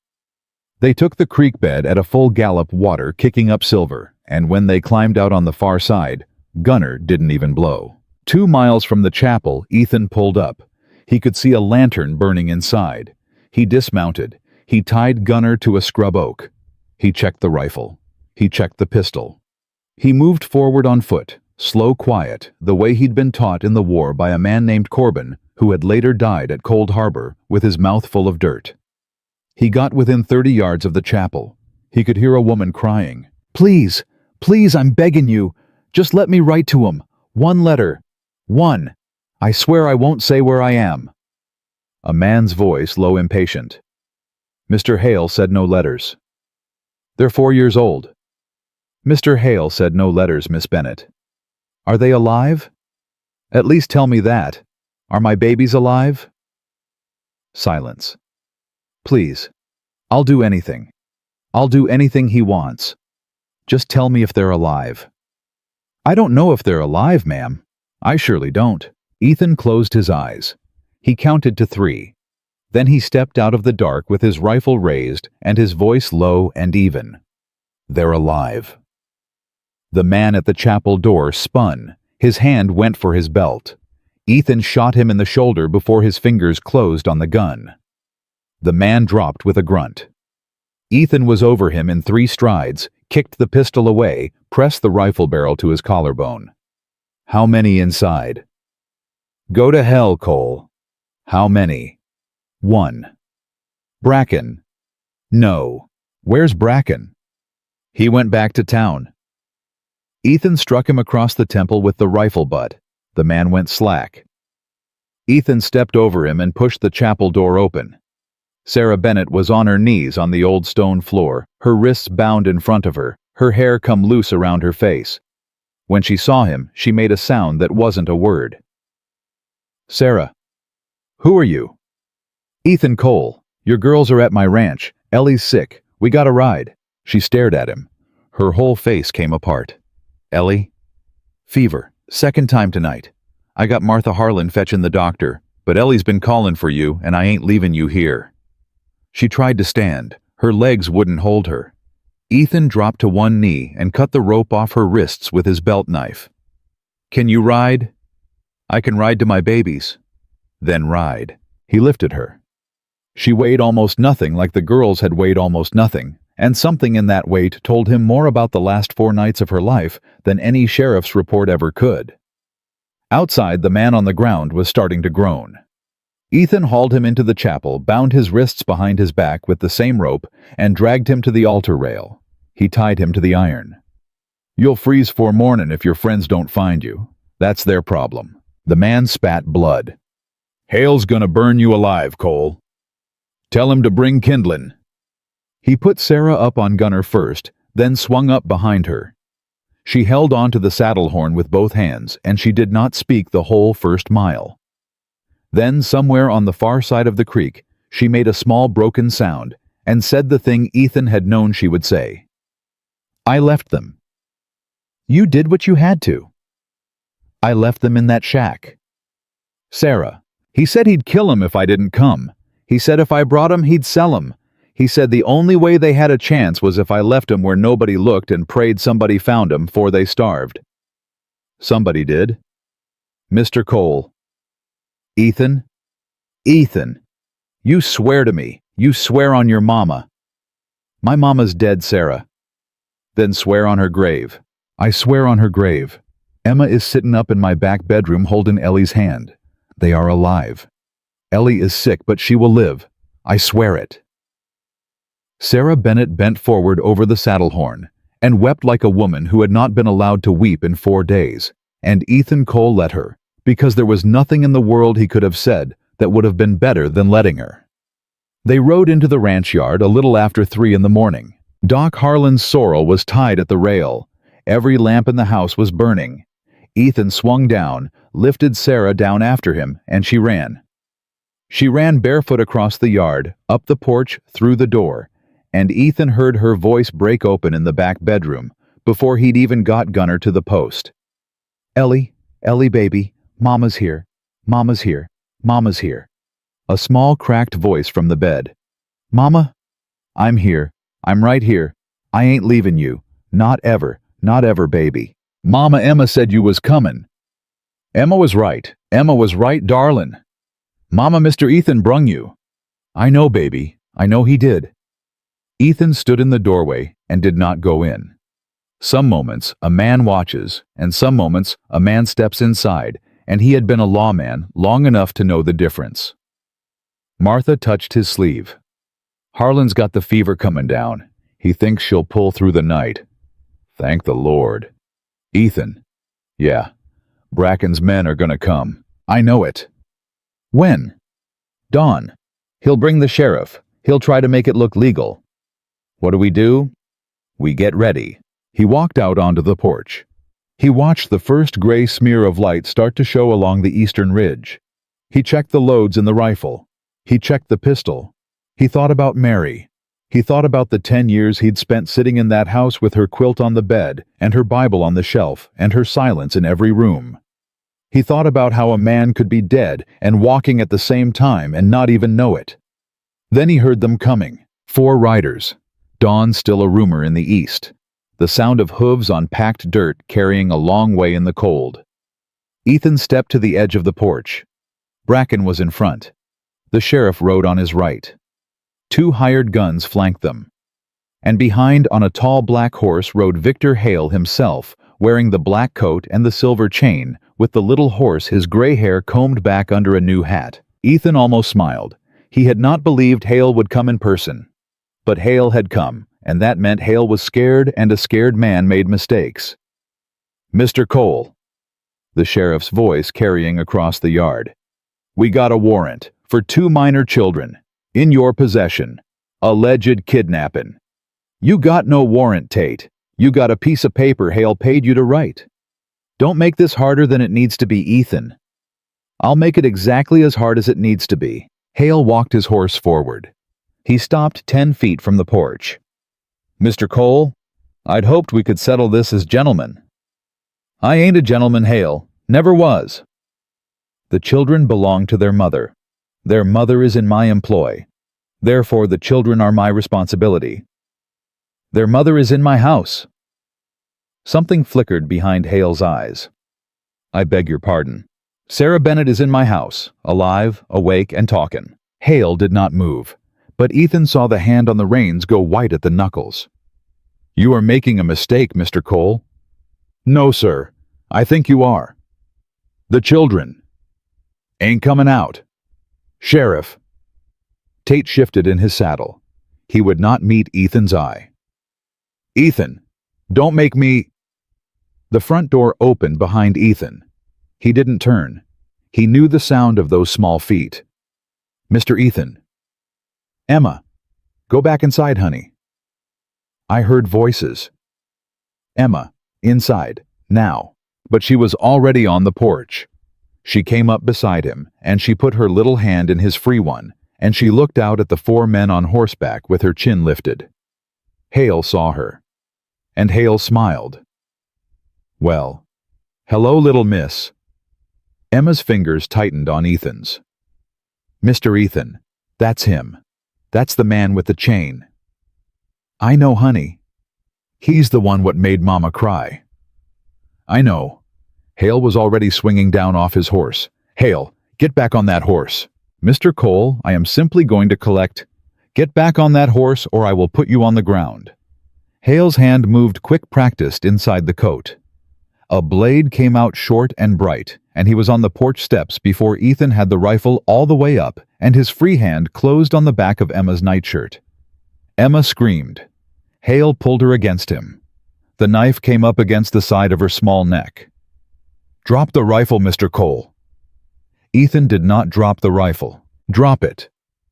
They took the creek bed at a full gallop, water kicking up silver, and when they climbed out on the far side, Gunner didn't even blow. 2 miles from the chapel, Ethan pulled up. He could see a lantern burning inside. He dismounted. He tied Gunner to a scrub oak. He checked the rifle. He checked the pistol. He moved forward on foot, slow, quiet, the way he'd been taught in the war by a man named Corbin, who had later died at Cold Harbor with his mouth full of dirt. He got within 30 yards of the chapel. He could hear a woman crying, "Please, please, I'm begging you. Just let me write to him. 1 letter. 1. I swear I won't say where I am." A man's voice, low, impatient. Mr. Hale said no letters. "They're 4 years old." Mr. Hale said no letters, Miss Bennett. "Are they alive? At least tell me that. Are my babies alive?" Silence. "Please. I'll do anything. I'll do anything he wants. Just tell me if they're alive." "I don't know if they're alive, ma'am. I surely don't." Ethan closed his eyes. He counted to 3. Then he stepped out of the dark with his rifle raised and his voice low and even. "They're alive." The man at the chapel door spun. His hand went for his belt. Ethan shot him in the shoulder before his fingers closed on the gun. The man dropped with a grunt. Ethan was over him in 3 strides, kicked the pistol away, pressed the rifle barrel to his collarbone. "How many inside?" "Go to hell, Cole." "How many?" "1. "Bracken." "No." "Where's Bracken?" "He went back to town." Ethan struck him across the temple with the rifle butt. The man went slack. Ethan stepped over him and pushed the chapel door open. Sarah Bennett was on her knees on the old stone floor, her wrists bound in front of her, her hair come loose around her face. When she saw him, she made a sound that wasn't a word. "Sarah." "Who are you?" "Ethan Cole. Your girls are at my ranch. Ellie's sick. We got a ride." She stared at him. Her whole face came apart. "Ellie?" "Fever. 2nd time tonight. I got Martha Harlan fetching the doctor, but Ellie's been calling for you, and I ain't leaving you here." She tried to stand. Her legs wouldn't hold her. Ethan dropped to one knee and cut the rope off her wrists with his belt knife. "Can you ride?" "I can ride to my babies." "Then ride." He lifted her. She weighed almost nothing, like the girls had weighed almost nothing, and something in that weight told him more about the last 4 nights of her life than any sheriff's report ever could. Outside, the man on the ground was starting to groan. Ethan hauled him into the chapel, bound his wrists behind his back with the same rope, and dragged him to the altar rail. He tied him to the iron. "You'll freeze 'fore morning if your friends don't find you. That's their problem." The man spat blood. "Hale's gonna burn you alive, Cole. Tell him to bring kindlin'." He put Sarah up on Gunner first, then swung up behind her. She held on to the saddle horn with both hands, and she did not speak the whole 1st mile. Then, somewhere on the far side of the creek, she made a small broken sound and said the thing Ethan had known she would say. "I left them." "You did what you had to." "I left them in that shack." "Sarah, he said he'd kill him if I didn't come. He said if I brought him, he'd sell him. He said the only way they had a chance was if I left him where nobody looked and prayed somebody found him 'fore they starved." "Somebody did." "Mr. Cole." "Ethan? Ethan, you swear to me. You swear on your mama." "My mama's dead, Sarah." "Then swear on her grave." "I swear on her grave." Emma is sittin' up in my back bedroom holding Ellie's hand. They are alive. Ellie is sick, but she will live. I swear it." Sarah Bennett bent forward over the saddle horn and wept like a woman who had not been allowed to weep in 4 days, and Ethan Cole let her, because there was nothing in the world he could have said that would have been better than letting her. They rode into the ranch yard a little after 3 in the morning. Doc Harlan's sorrel was tied at the rail. Every lamp in the house was burning. Ethan swung down, lifted Sarah down after him, and she ran. She ran barefoot across the yard, up the porch, through the door, and Ethan heard her voice break open in the back bedroom before he'd even got Gunner to the post. "Ellie, Ellie baby, Mama's here, Mama's here, Mama's here." A small cracked voice from the bed. "Mama? I'm here. I'm right here. I ain't leaving you. Not ever, baby. Mama, Emma said you was comin'." "Emma was right. Emma was right, darlin'. Mama, Mr. Ethan brung you." "I know, baby. I know he did." Ethan stood in the doorway and did not go in. Some moments a man watches, and some moments a man steps inside, and he had been a lawman long enough to know the difference. Martha touched his sleeve. "Harlan's got the fever coming down. He thinks she'll pull through the night." "Thank the Lord." "Ethan." "Yeah. Bracken's men are gonna come. I know it." "When?" "Dawn. He'll bring the sheriff. He'll try to make it look legal." "What do? We get ready." He walked out onto the porch. He watched the first gray smear of light start to show along the eastern ridge. He checked the loads in the rifle. He checked the pistol. He thought about Mary. He thought about the 10 years he'd spent sitting in that house with her quilt on the bed and her Bible on the shelf and her silence in every room. He thought about how a man could be dead and walking at the same time and not even know it. Then he heard them coming. 4 riders. Dawn still a rumor in the east. The sound of hooves on packed dirt carrying a long way in the cold. Ethan stepped to the edge of the porch. Bracken was in front. The sheriff rode on his right. 2 hired guns flanked them. And behind on a tall black horse rode Victor Hale himself, wearing the black coat and the silver chain, with the little horse his gray hair combed back under a new hat. Ethan almost smiled. He had not believed Hale would come in person. But Hale had come, and that meant Hale was scared, and a scared man made mistakes. "Mr. Cole," the sheriff's voice carrying across the yard, "we got a warrant for 2 minor children, in your possession, alleged kidnapping." "You got no warrant, Tate. You got a piece of paper Hale paid you to write. Don't make this harder than it needs to be, Ethan." "I'll make it exactly as hard as it needs to be." Hale walked his horse forward. He stopped 10 feet from the porch. "Mr. Cole, I'd hoped we could settle this as gentlemen." "I ain't a gentleman, Hale. Never was." "The children belong to their mother. Their mother is in my employ. Therefore the children are my responsibility. Their mother is in my house." Something flickered behind Hale's eyes. "I beg your pardon. Sarah Bennett is in my house, alive, awake, and talkin'." Hale did not move, but Ethan saw the hand on the reins go white at the knuckles. "You are making a mistake, Mr. Cole." "No, sir. I think you are." "The children ain't coming out." "Sheriff." Tate shifted in his saddle. He would not meet Ethan's eye. "Ethan, don't make me—" The front door opened behind Ethan. He didn't turn. He knew the sound of those small feet. "Mr. Ethan." "Emma, go back inside, honey." I heard voices. Emma, inside, now, but she was already on the porch. She came up beside him, and she put her little hand in his free one, and she looked out at the 4 men on horseback with her chin lifted. Hale saw her. And Hale smiled. "Well, hello, little miss." Emma's fingers tightened on Ethan's. "Mr. Ethan, that's him. That's the man with the chain." "I know, honey. He's the one what made Mama cry." "I know." Hale was already swinging down off his horse. "Hale, get back on that horse." "Mr. Cole, I am simply going to collect—" "Get back on that horse or I will put you on the ground." Hale's hand moved quick-practiced inside the coat. A blade came out short and bright, and he was on the porch steps before Ethan had the rifle all the way up and his free hand closed on the back of Emma's nightshirt. Emma screamed. Hale pulled her against him. The knife came up against the side of her small neck. "Drop the rifle, Mr. Cole." Ethan did not drop the rifle. "Drop it,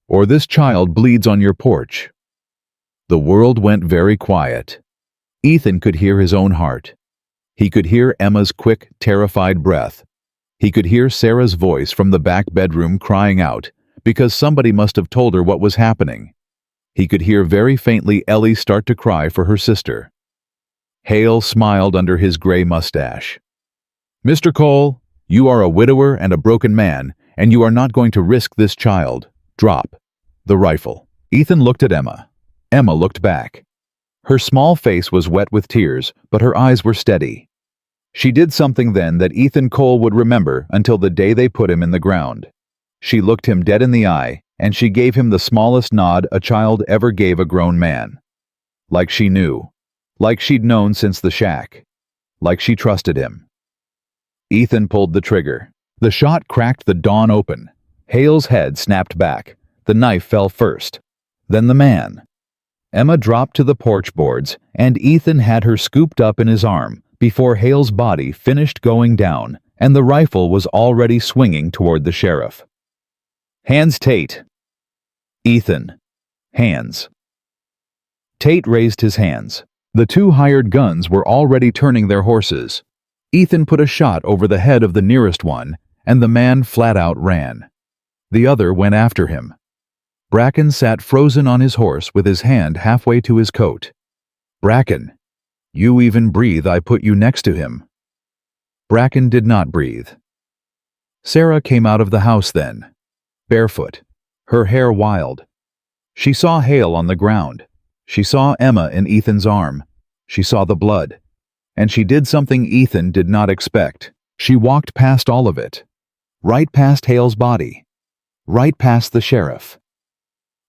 or this child bleeds on your porch." The world went very quiet. Ethan could hear his own heart. He could hear Emma's quick, terrified breath. He could hear Sarah's voice from the back bedroom crying out, because somebody must have told her what was happening. He could hear very faintly Ellie start to cry for her sister. Hale smiled under his gray mustache. "Mr. Cole, you are a widower and a broken man, and you are not going to risk this child. Drop the rifle." Ethan looked at Emma. Emma looked back. Her small face was wet with tears, but her eyes were steady. She did something then that Ethan Cole would remember until the day they put him in the ground. She looked him dead in the eye, and she gave him the smallest nod a child ever gave a grown man. Like she knew. Like she'd known since the shack. Like she trusted him. Ethan pulled the trigger. The shot cracked the dawn open. Hale's head snapped back. The knife fell first. Then the man. Emma dropped to the porch boards, and Ethan had her scooped up in his arm before Hale's body finished going down, and the rifle was already swinging toward the sheriff. "Hands, Tate." "Ethan." "Hands." Tate raised his hands. The two hired guns were already turning their horses. Ethan put a shot over the head of the nearest one, and the man flat out ran. The other went after him. Bracken sat frozen on his horse with his hand halfway to his coat. "Bracken, you even breathe, I put you next to him." Bracken did not breathe. Sarah came out of the house then, barefoot, her hair wild. She saw Hale on the ground. She saw Emma in Ethan's arm. She saw the blood. And she did something Ethan did not expect. She walked past all of it. Right past Hale's body. Right past the sheriff.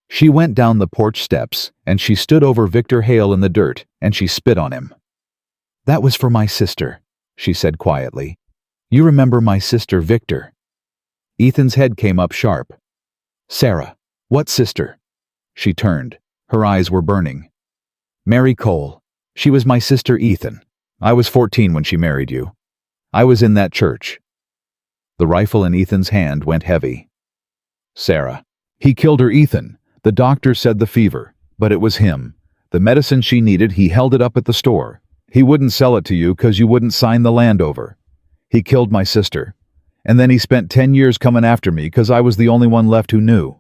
She went down the porch steps, and she stood over Victor Hale in the dirt, and she spit on him. "That was for my sister," she said quietly. "You remember my sister, Victor." Ethan's head came up sharp. "Sarah, what sister?" She turned. Her eyes were burning. "Mary Cole. She was my sister, Ethan. I was 14 when she married you. I was in that church." The rifle in Ethan's hand went heavy. "Sarah. He killed her, Ethan. The doctor said the fever, but it was him. The medicine she needed, he held it up at the store. He wouldn't sell it to you because you wouldn't sign the land over. He killed my sister. And then he spent 10 years coming after me because I was the only one left who knew."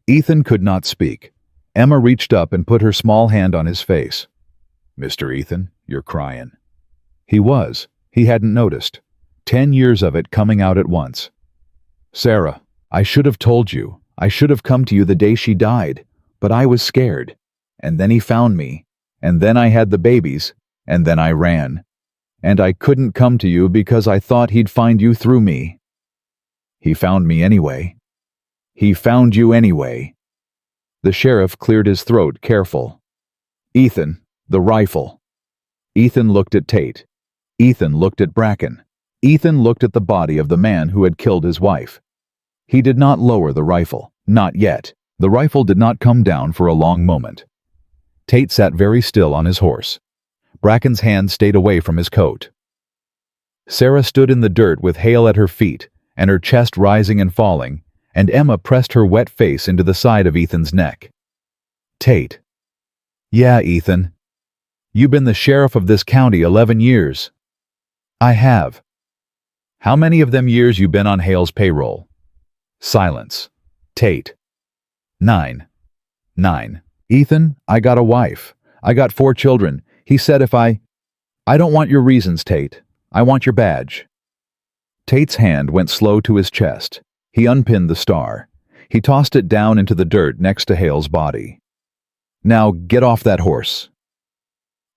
Ethan could not speak. Emma reached up and put her small hand on his face. "Mr. Ethan, you're crying." He was. He hadn't noticed. 10 years of it coming out at once. "Sarah, I should have told you. I should have come to you the day she died, but I was scared. And then he found me, and then I had the babies, and then I ran. And I couldn't come to you because I thought he'd find you through me. He found me anyway. He found you anyway." The sheriff cleared his throat, careful. "Ethan, the rifle." Ethan looked at Tate. Ethan looked at Bracken. Ethan looked at the body of the man who had killed his wife. He did not lower the rifle. Not yet. The rifle did not come down for a long moment. Tate sat very still on his horse. Bracken's hand stayed away from his coat. Sarah stood in the dirt with Hale at her feet, and her chest rising and falling, and Emma pressed her wet face into the side of Ethan's neck. "Tate." "Yeah, Ethan. You've been the sheriff of this county 11 years. "I have." "How many of them years you been on Hale's payroll?" Silence. Tate. 9. 9. "Ethan, I got a wife. I got 4 children. He said if I don't want your reasons, Tate. I want your badge." Tate's hand went slow to his chest. He unpinned the star. He tossed it down into the dirt next to Hale's body. "Now get off that horse."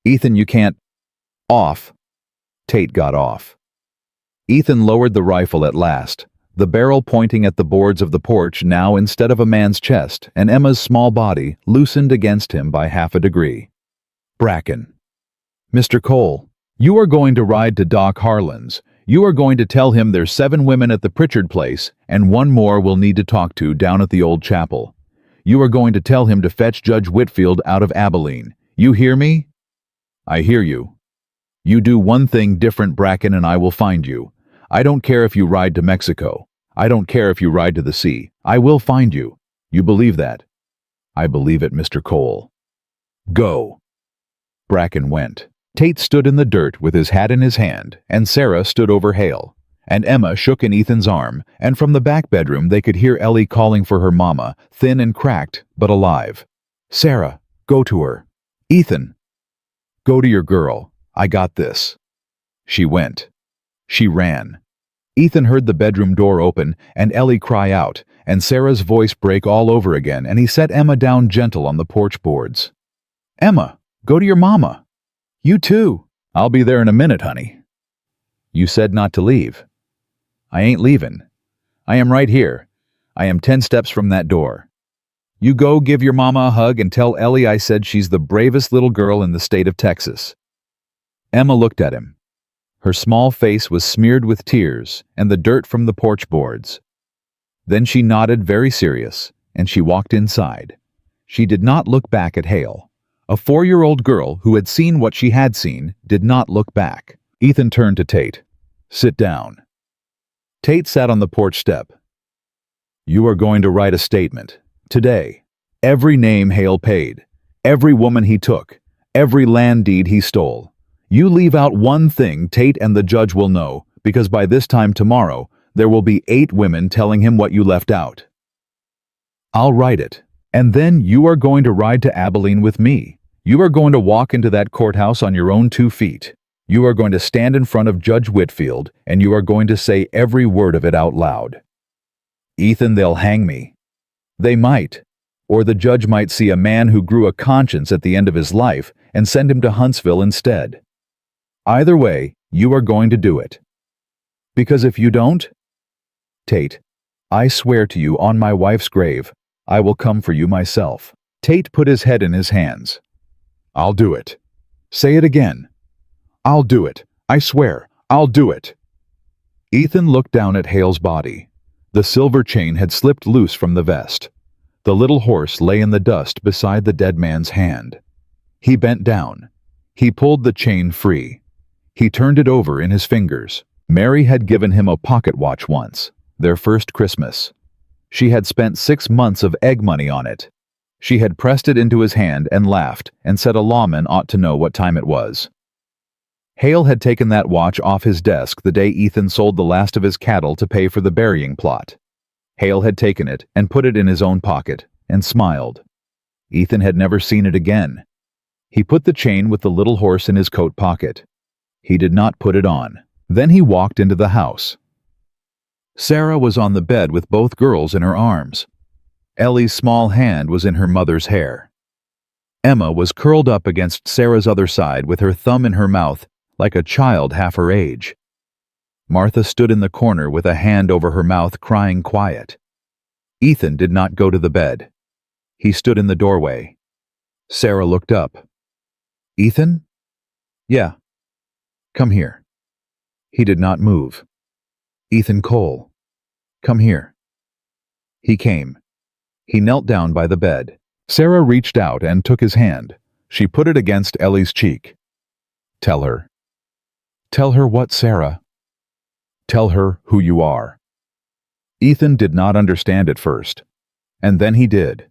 "Ethan, you can't." "Off." Tate got off. Ethan lowered the rifle at last, the barrel pointing at the boards of the porch now instead of a man's chest, and Emma's small body loosened against him by half a degree. "Bracken." "Mr. Cole, You are going to ride to Doc Harlan's. You are going to tell him there's 7 women at the Pritchard place, and 1 more we'll need to talk to down at the old chapel. You are going to tell him to fetch Judge Whitfield out of Abilene. You hear me? I hear you. You do one thing different, Bracken, and I will find you. I don't care if you ride to Mexico. I don't care if you ride to the sea. I will find you. You believe that? I believe it, Mr. Cole. Go. Bracken went. Tate stood in the dirt with his hat in his hand, and Sarah stood over Hale. And Emma shook in Ethan's arm, and from the back bedroom they could hear Ellie calling for her mama, thin and cracked, but alive. Sarah, go to her. Ethan. Go to your girl. I got this. She went. She ran. Ethan heard the bedroom door open and Ellie cry out, and Sarah's voice break all over again, and he set Emma down gentle on the porch boards. Emma, go to your mama. You too. I'll be there in a minute, honey. You said not to leave. I ain't leaving. I am right here. I am 10 steps from that door. You go give your mama a hug and tell Ellie I said she's the bravest little girl in the state of Texas. Emma looked at him. Her small face was smeared with tears and the dirt from the porch boards. Then she nodded, very serious, and she walked inside. She did not look back at Hale. A 4-year-old girl who had seen what she had seen did not look back. Ethan turned to Tate. Sit down. Tate sat on the porch step. You are going to write a statement. Today. Every name Hale paid. Every woman he took. Every land deed he stole. You leave out one thing Tate and the judge will know, because by this time tomorrow, there will be 8 women telling him what you left out. I'll write it. And then you are going to ride to Abilene with me. You are going to walk into that courthouse on your own 2 feet. You are going to stand in front of Judge Whitfield, and you are going to say every word of it out loud. Ethan, they'll hang me. They might. Or the judge might see a man who grew a conscience at the end of his life and send him to Huntsville instead. Either way, you are going to do it. Because if you don't, Tate, I swear to you on my wife's grave, I will come for you myself. Tate put his head in his hands. I'll do it. Say it again. I'll do it. I swear, I'll do it. Ethan looked down at Hale's body. The silver chain had slipped loose from the vest. The little horse lay in the dust beside the dead man's hand. He bent down. He pulled the chain free. He turned it over in his fingers. Mary had given him a pocket watch once, their first Christmas. She had spent 6 months of egg money on it. She had pressed it into his hand and laughed and said a lawman ought to know what time it was. Hale had taken that watch off his desk the day Ethan sold the last of his cattle to pay for the burying plot. Hale had taken it and put it in his own pocket and smiled. Ethan had never seen it again. He put the chain with the little horse in his coat pocket. He did not put it on. Then he walked into the house. Sarah was on the bed with both girls in her arms. Ellie's small hand was in her mother's hair. Emma was curled up against Sarah's other side with her thumb in her mouth like a child half her age. Martha stood in the corner with a hand over her mouth, crying quiet. Ethan did not go to the bed. He stood in the doorway. Sarah looked up. Ethan? Yeah. Come here. He did not move. Ethan Cole. Come here. He came. He knelt down by the bed. Sarah reached out and took his hand. She put it against Ellie's cheek. Tell her. Tell her what, Sarah? Tell her who you are. Ethan did not understand at first, and then he did.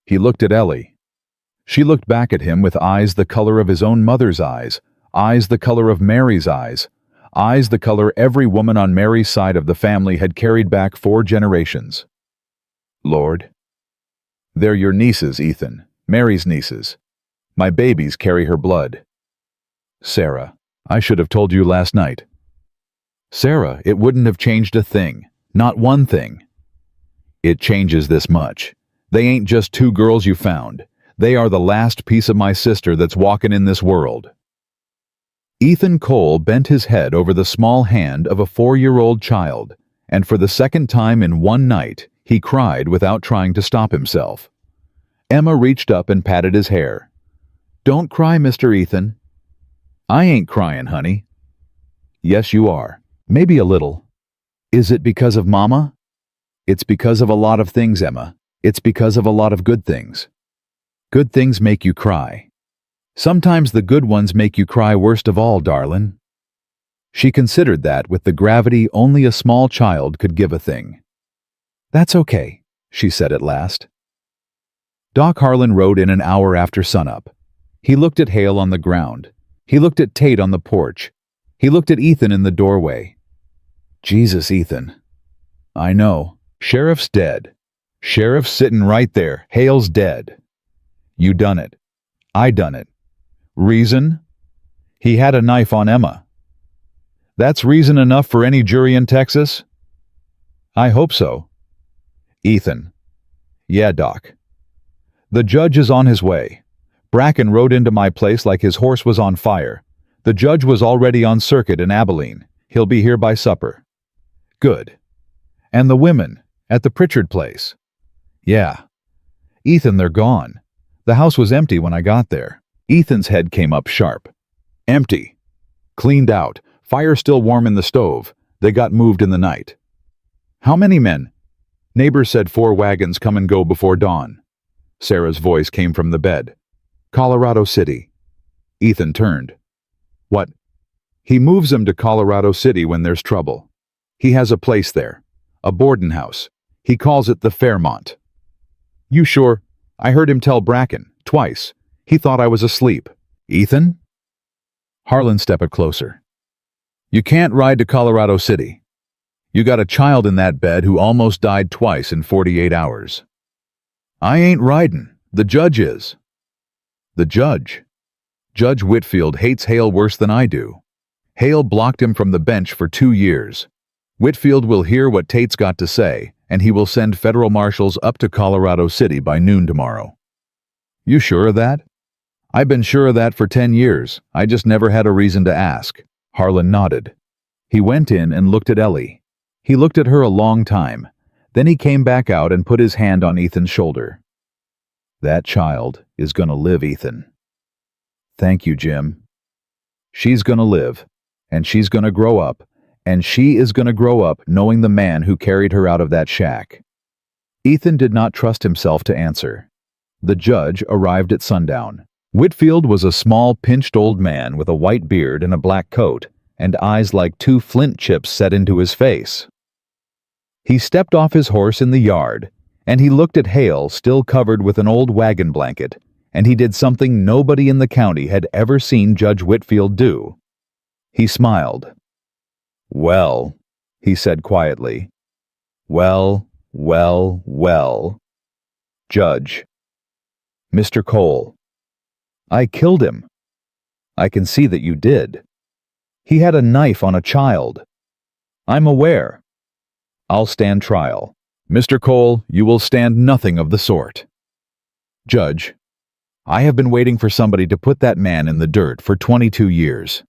He looked at Ellie. She looked back at him with eyes the color of his own mother's eyes the color of Mary's eyes the color every woman on Mary's side of the family had carried back 4 generations. Lord, they're your nieces, Ethan, Mary's nieces. My babies carry her blood. Sarah, I should have told you last night. Sarah, it wouldn't have changed a thing, not one thing. It changes this much. They ain't just 2 girls you found. They are the last piece of my sister that's walking in this world. Ethan Cole bent his head over the small hand of a 4-year-old child, and for the second time in one night, he cried without trying to stop himself. Emma reached up and patted his hair. Don't cry, Mr. Ethan. I ain't crying, honey. Yes, you are. Maybe a little. Is it because of Mama? It's because of a lot of things, Emma. It's because of a lot of good things. Good things make you cry. Sometimes the good ones make you cry worst of all, darlin'. She considered that with the gravity only a small child could give a thing. That's okay, she said at last. Doc Harlan rode in an hour after sunup. He looked at Hale on the ground. He looked at Tate on the porch. He looked at Ethan in the doorway. Jesus, Ethan. I know. Sheriff's dead. Sheriff's sitting right there. Hale's dead. You done it. I done it. Reason? He had a knife on Emma. That's reason enough for any jury in Texas? I hope so. Ethan. Yeah, Doc. The judge is on his way. Bracken rode into my place like his horse was on fire. The judge was already on circuit in Abilene. He'll be here by supper. Good. And the women, at the Pritchard place? Yeah. Ethan, they're gone. The house was empty when I got there. Ethan's head came up sharp. Empty. Cleaned out. Fire still warm in the stove. They got moved in the night. How many men? Neighbors said 4 wagons come and go before dawn. Sarah's voice came from the bed. Colorado City. Ethan turned. What? He moves them to Colorado City when there's trouble. He has a place there. A boarding house. He calls it the Fairmont. You sure? I heard him tell Bracken, twice. He thought I was asleep. Ethan? Harlan stepped closer. You can't ride to Colorado City. You got a child in that bed who almost died twice in 48 hours. I ain't riding. The judge is. The judge? Judge Whitfield hates Hale worse than I do. Hale blocked him from the bench for 2 years. Whitfield will hear what Tate's got to say, and he will send federal marshals up to Colorado City by noon tomorrow. You sure of that? I've been sure of that for 10 years. I just never had a reason to ask. Harlan nodded. He went in and looked at Ellie. He looked at her a long time. Then he came back out and put his hand on Ethan's shoulder. That child is gonna live, Ethan. Thank you, Jim. She's gonna live, and she's gonna grow up, and she is gonna grow up knowing the man who carried her out of that shack. Ethan did not trust himself to answer. The judge arrived at sundown. Whitfield was a small, pinched old man with a white beard and a black coat, and eyes like 2 flint chips set into his face. He stepped off his horse in the yard, and he looked at Hale still covered with an old wagon blanket, and he did something nobody in the county had ever seen Judge Whitfield do. He smiled. Well, he said quietly. Well, well, well. Judge. Mr. Cole. I killed him. I can see that you did. He had a knife on a child. I'm aware. I'll stand trial. Mr. Cole, you will stand nothing of the sort. Judge, I have been waiting for somebody to put that man in the dirt for 22 years.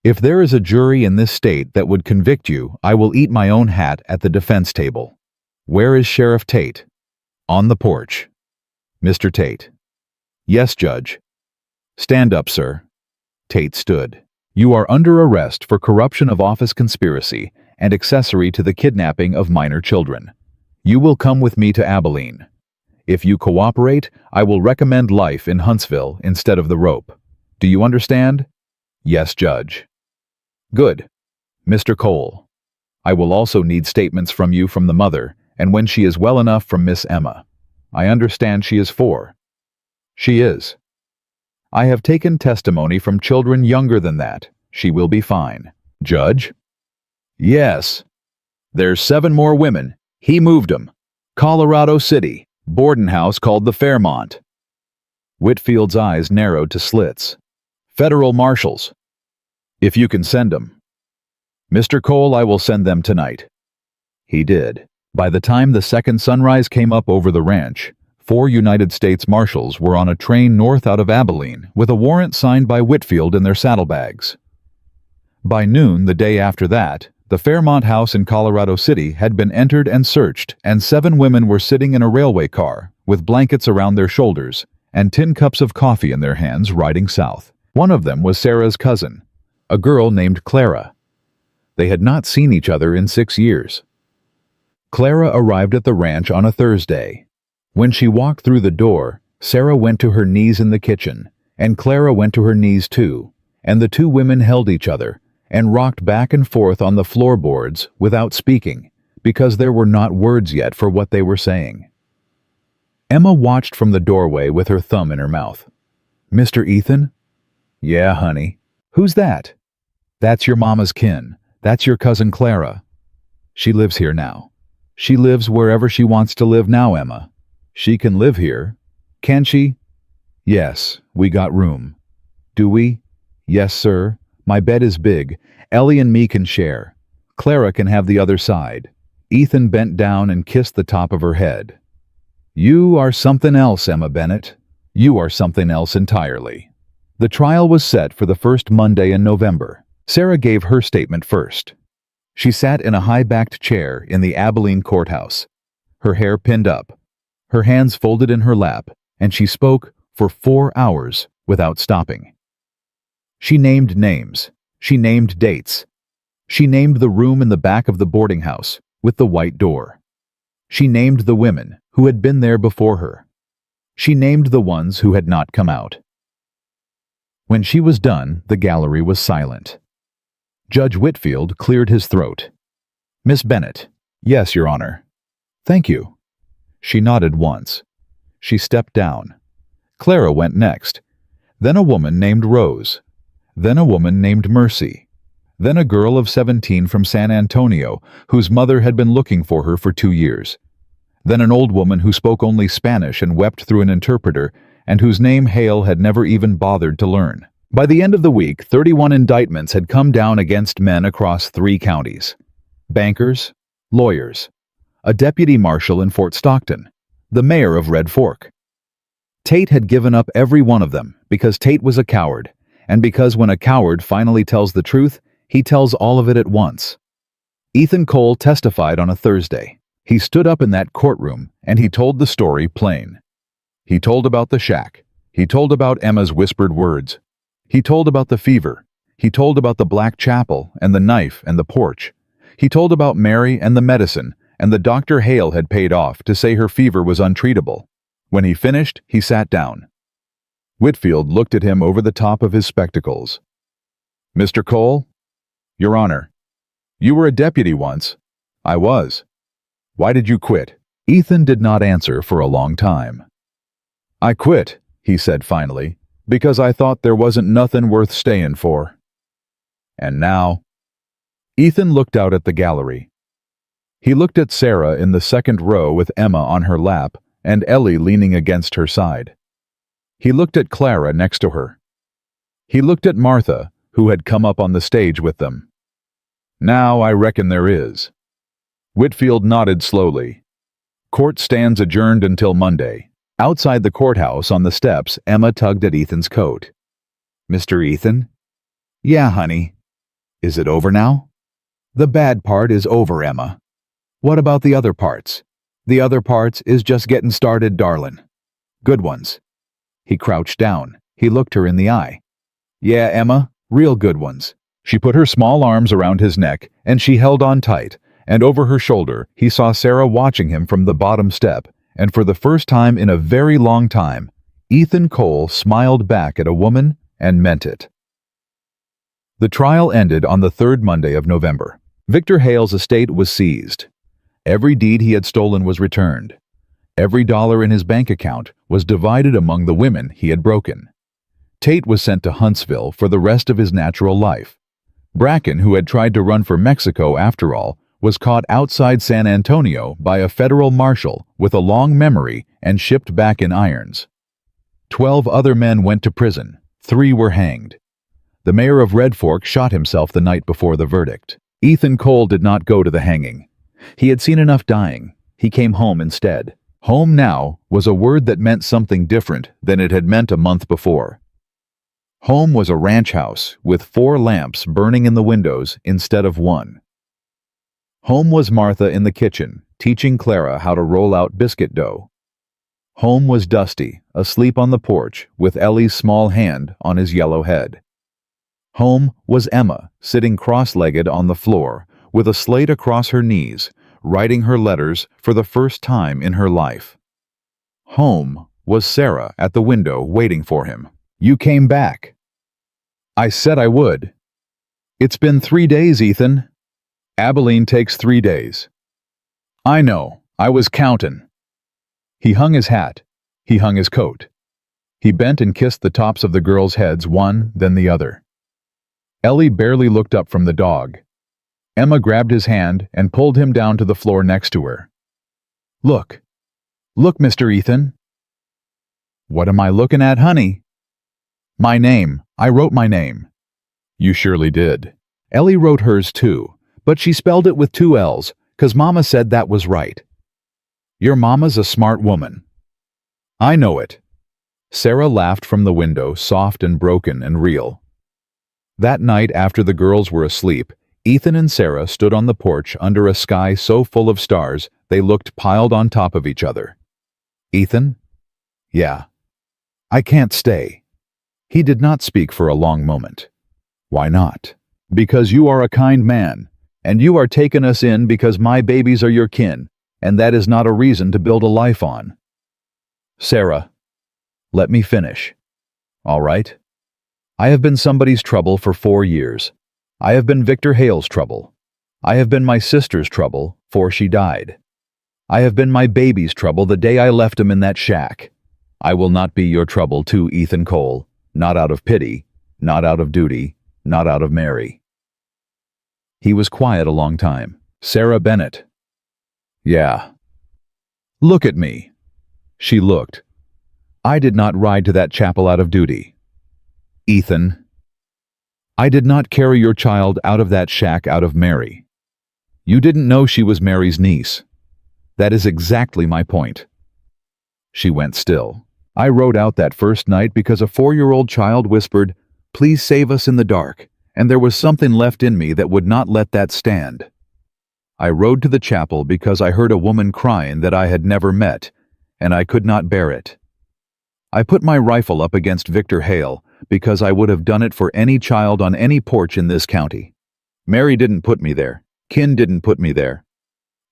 If there is a jury in this state that would convict you, I will eat my own hat at the defense table. Where is Sheriff Tate? On the porch. Mr. Tate. Yes, Judge. Stand up, sir. Tate stood. You are under arrest for corruption of office conspiracy and accessory to the kidnapping of minor children. You will come with me to Abilene. If you cooperate, I will recommend life in Huntsville instead of the rope. Do you understand? Yes, Judge. Good. Mr. Cole, I will also need statements from you from the mother, and when she is well enough from Miss Emma. I understand she is 4. She is. I have taken testimony from children younger than that. She will be fine. Judge? Yes. There's 7 more women. He moved 'em. Colorado City. Boarding house called the Fairmont. Whitfield's eyes narrowed to slits. Federal marshals. If you can send 'em. Mr. Cole, I will send them tonight. He did. By the time the second sunrise came up over the ranch, 4 United States Marshals were on a train north out of Abilene with a warrant signed by Whitfield in their saddlebags. By noon the day after that, the Fairmont house in Colorado City had been entered and searched, and 7 women were sitting in a railway car with blankets around their shoulders and tin cups of coffee in their hands riding south. One of them was Sarah's cousin, a girl named Clara. They had not seen each other in 6 years. Clara arrived at the ranch on a Thursday. When she walked through the door, Sarah went to her knees in the kitchen, and Clara went to her knees too, and the two women held each other and rocked back and forth on the floorboards without speaking, because there were not words yet for what they were saying. Emma watched from the doorway with her thumb in her mouth. "Mr. Ethan?" "Yeah, honey." "Who's that?" "That's your mama's kin. That's your cousin Clara. She lives here now. She lives wherever she wants to live now, Emma. She can live here. Can she?" "Yes, we got room." "Do we?" "Yes, sir. My bed is big. Ellie and me can share. Clara can have the other side." Ethan bent down and kissed the top of her head. "You are something else, Emma Bennett. You are something else entirely." The trial was set for the first Monday in November. Sarah gave her statement first. She sat in a high-backed chair in the Abilene courthouse, her hair pinned up, her hands folded in her lap, and she spoke for 4 hours without stopping. She named names. She named dates. She named the room in the back of the boarding house with the white door. She named the women who had been there before her. She named the ones who had not come out. When she was done, the gallery was silent. Judge Whitfield cleared his throat. "Miss Bennett." "Yes, Your Honor." "Thank you." She nodded once. She stepped down. Clara went next. Then a woman named Rose. Then a woman named Mercy. Then a girl of 17 from San Antonio, whose mother had been looking for her for 2 years. Then an old woman who spoke only Spanish and wept through an interpreter, and whose name Hale had never even bothered to learn. By the end of the week, 31 indictments had come down against men across 3 counties. Bankers, lawyers, a deputy marshal in Fort Stockton, the mayor of Red Fork. Tate had given up every one of them because Tate was a coward, and because when a coward finally tells the truth, he tells all of it at once. Ethan Cole testified on a Thursday. He stood up in that courtroom and he told the story plain. He told about the shack. He told about Emma's whispered words. He told about the fever. He told about the black chapel and the knife and the porch. He told about Mary and the medicine and the Dr. Hale had paid off to say her fever was untreatable. When he finished, he sat down. Whitfield looked at him over the top of his spectacles. "Mr. Cole?" "Your Honor." "You were a deputy once." "I was." "Why did you quit?" Ethan did not answer for a long time. "I quit," he said finally, "because I thought there wasn't nothing worth staying for." "And now?" Ethan looked out at the gallery. He looked at Sarah in the second row with Emma on her lap and Ellie leaning against her side. He looked at Clara next to her. He looked at Martha, who had come up on the stage with them. "Now I reckon there is." Whitfield nodded slowly. "Court stands adjourned until Monday." Outside the courthouse on the steps, Emma tugged at Ethan's coat. "Mr. Ethan?" "Yeah, honey." "Is it over now?" "The bad part is over, Emma." "What about the other parts?" "The other parts is just getting started, darlin'. Good ones." He crouched down. He looked her in the eye. "Yeah, Emma, real good ones." She put her small arms around his neck, and she held on tight, and over her shoulder he saw Sarah watching him from the bottom step, and for the first time in a very long time, Ethan Cole smiled back at a woman and meant it. The trial ended on the 3rd Monday of November. Victor Hale's estate was seized. Every deed he had stolen was returned. Every dollar in his bank account was divided among the women he had broken. Tate was sent to Huntsville for the rest of his natural life. Bracken, who had tried to run for Mexico after all, was caught outside San Antonio by a federal marshal with a long memory and shipped back in irons. 12 other men went to prison. 3 were hanged. The mayor of Red Fork shot himself the night before the verdict. Ethan Cole did not go to the hanging. He had seen enough dying. He came home instead. Home now was a word that meant something different than it had meant a month before. Home was a ranch house with 4 lamps burning in the windows instead of 1. Home was Martha in the kitchen, teaching Clara how to roll out biscuit dough. Home was Dusty, asleep on the porch, with Ellie's small hand on his yellow head. Home was Emma, sitting cross-legged on the floor, with a slate across her knees, writing her letters for the first time in her life. Home was Sarah at the window waiting for him. "You came back." "I said I would." "It's been 3 days, Ethan." "Abilene takes 3 days." "I know. I was countin'." He hung his hat. He hung his coat. He bent and kissed the tops of the girls' heads, one, then the other. Ellie barely looked up from the dog. Emma grabbed his hand and pulled him down to the floor next to her. "Look. Look, Mr. Ethan." "What am I looking at, honey?" "My name. I wrote my name." "You surely did." Ellie wrote hers too, but she spelled it with 2 L's, 'cause Mama said that was right. "Your mama's a smart woman." "I know it." Sarah laughed from the window, soft and broken and real. That night, after the girls were asleep, Ethan and Sarah stood on the porch under a sky so full of stars they looked piled on top of each other. "Ethan?" "Yeah." "I can't stay." He did not speak for a long moment. "Why not?" "Because you are a kind man, and you are taking us in because my babies are your kin, and that is not a reason to build a life on." "Sarah, let me finish." "All right. I have been somebody's trouble for 4 years. I have been Victor Hale's trouble. I have been my sister's trouble, for she died. I have been my baby's trouble the day I left him in that shack. I will not be your trouble too, Ethan Cole, not out of pity, not out of duty, not out of Mary." He was quiet a long time. "Sarah Bennett." "Yeah." "Look at me." She looked. "I did not ride to that chapel out of duty." "Ethan, I did not carry your child out of that shack out of Mary. You didn't know she was Mary's niece. That is exactly my point." She went still. "I rode out that first night because a 4-year-old child whispered, 'Please save us in the dark,' and there was something left in me that would not let that stand. I rode to the chapel because I heard a woman crying that I had never met, and I could not bear it. I put my rifle up against Victor Hale because I would have done it for any child on any porch in this county. Mary didn't put me there. Kin didn't put me there.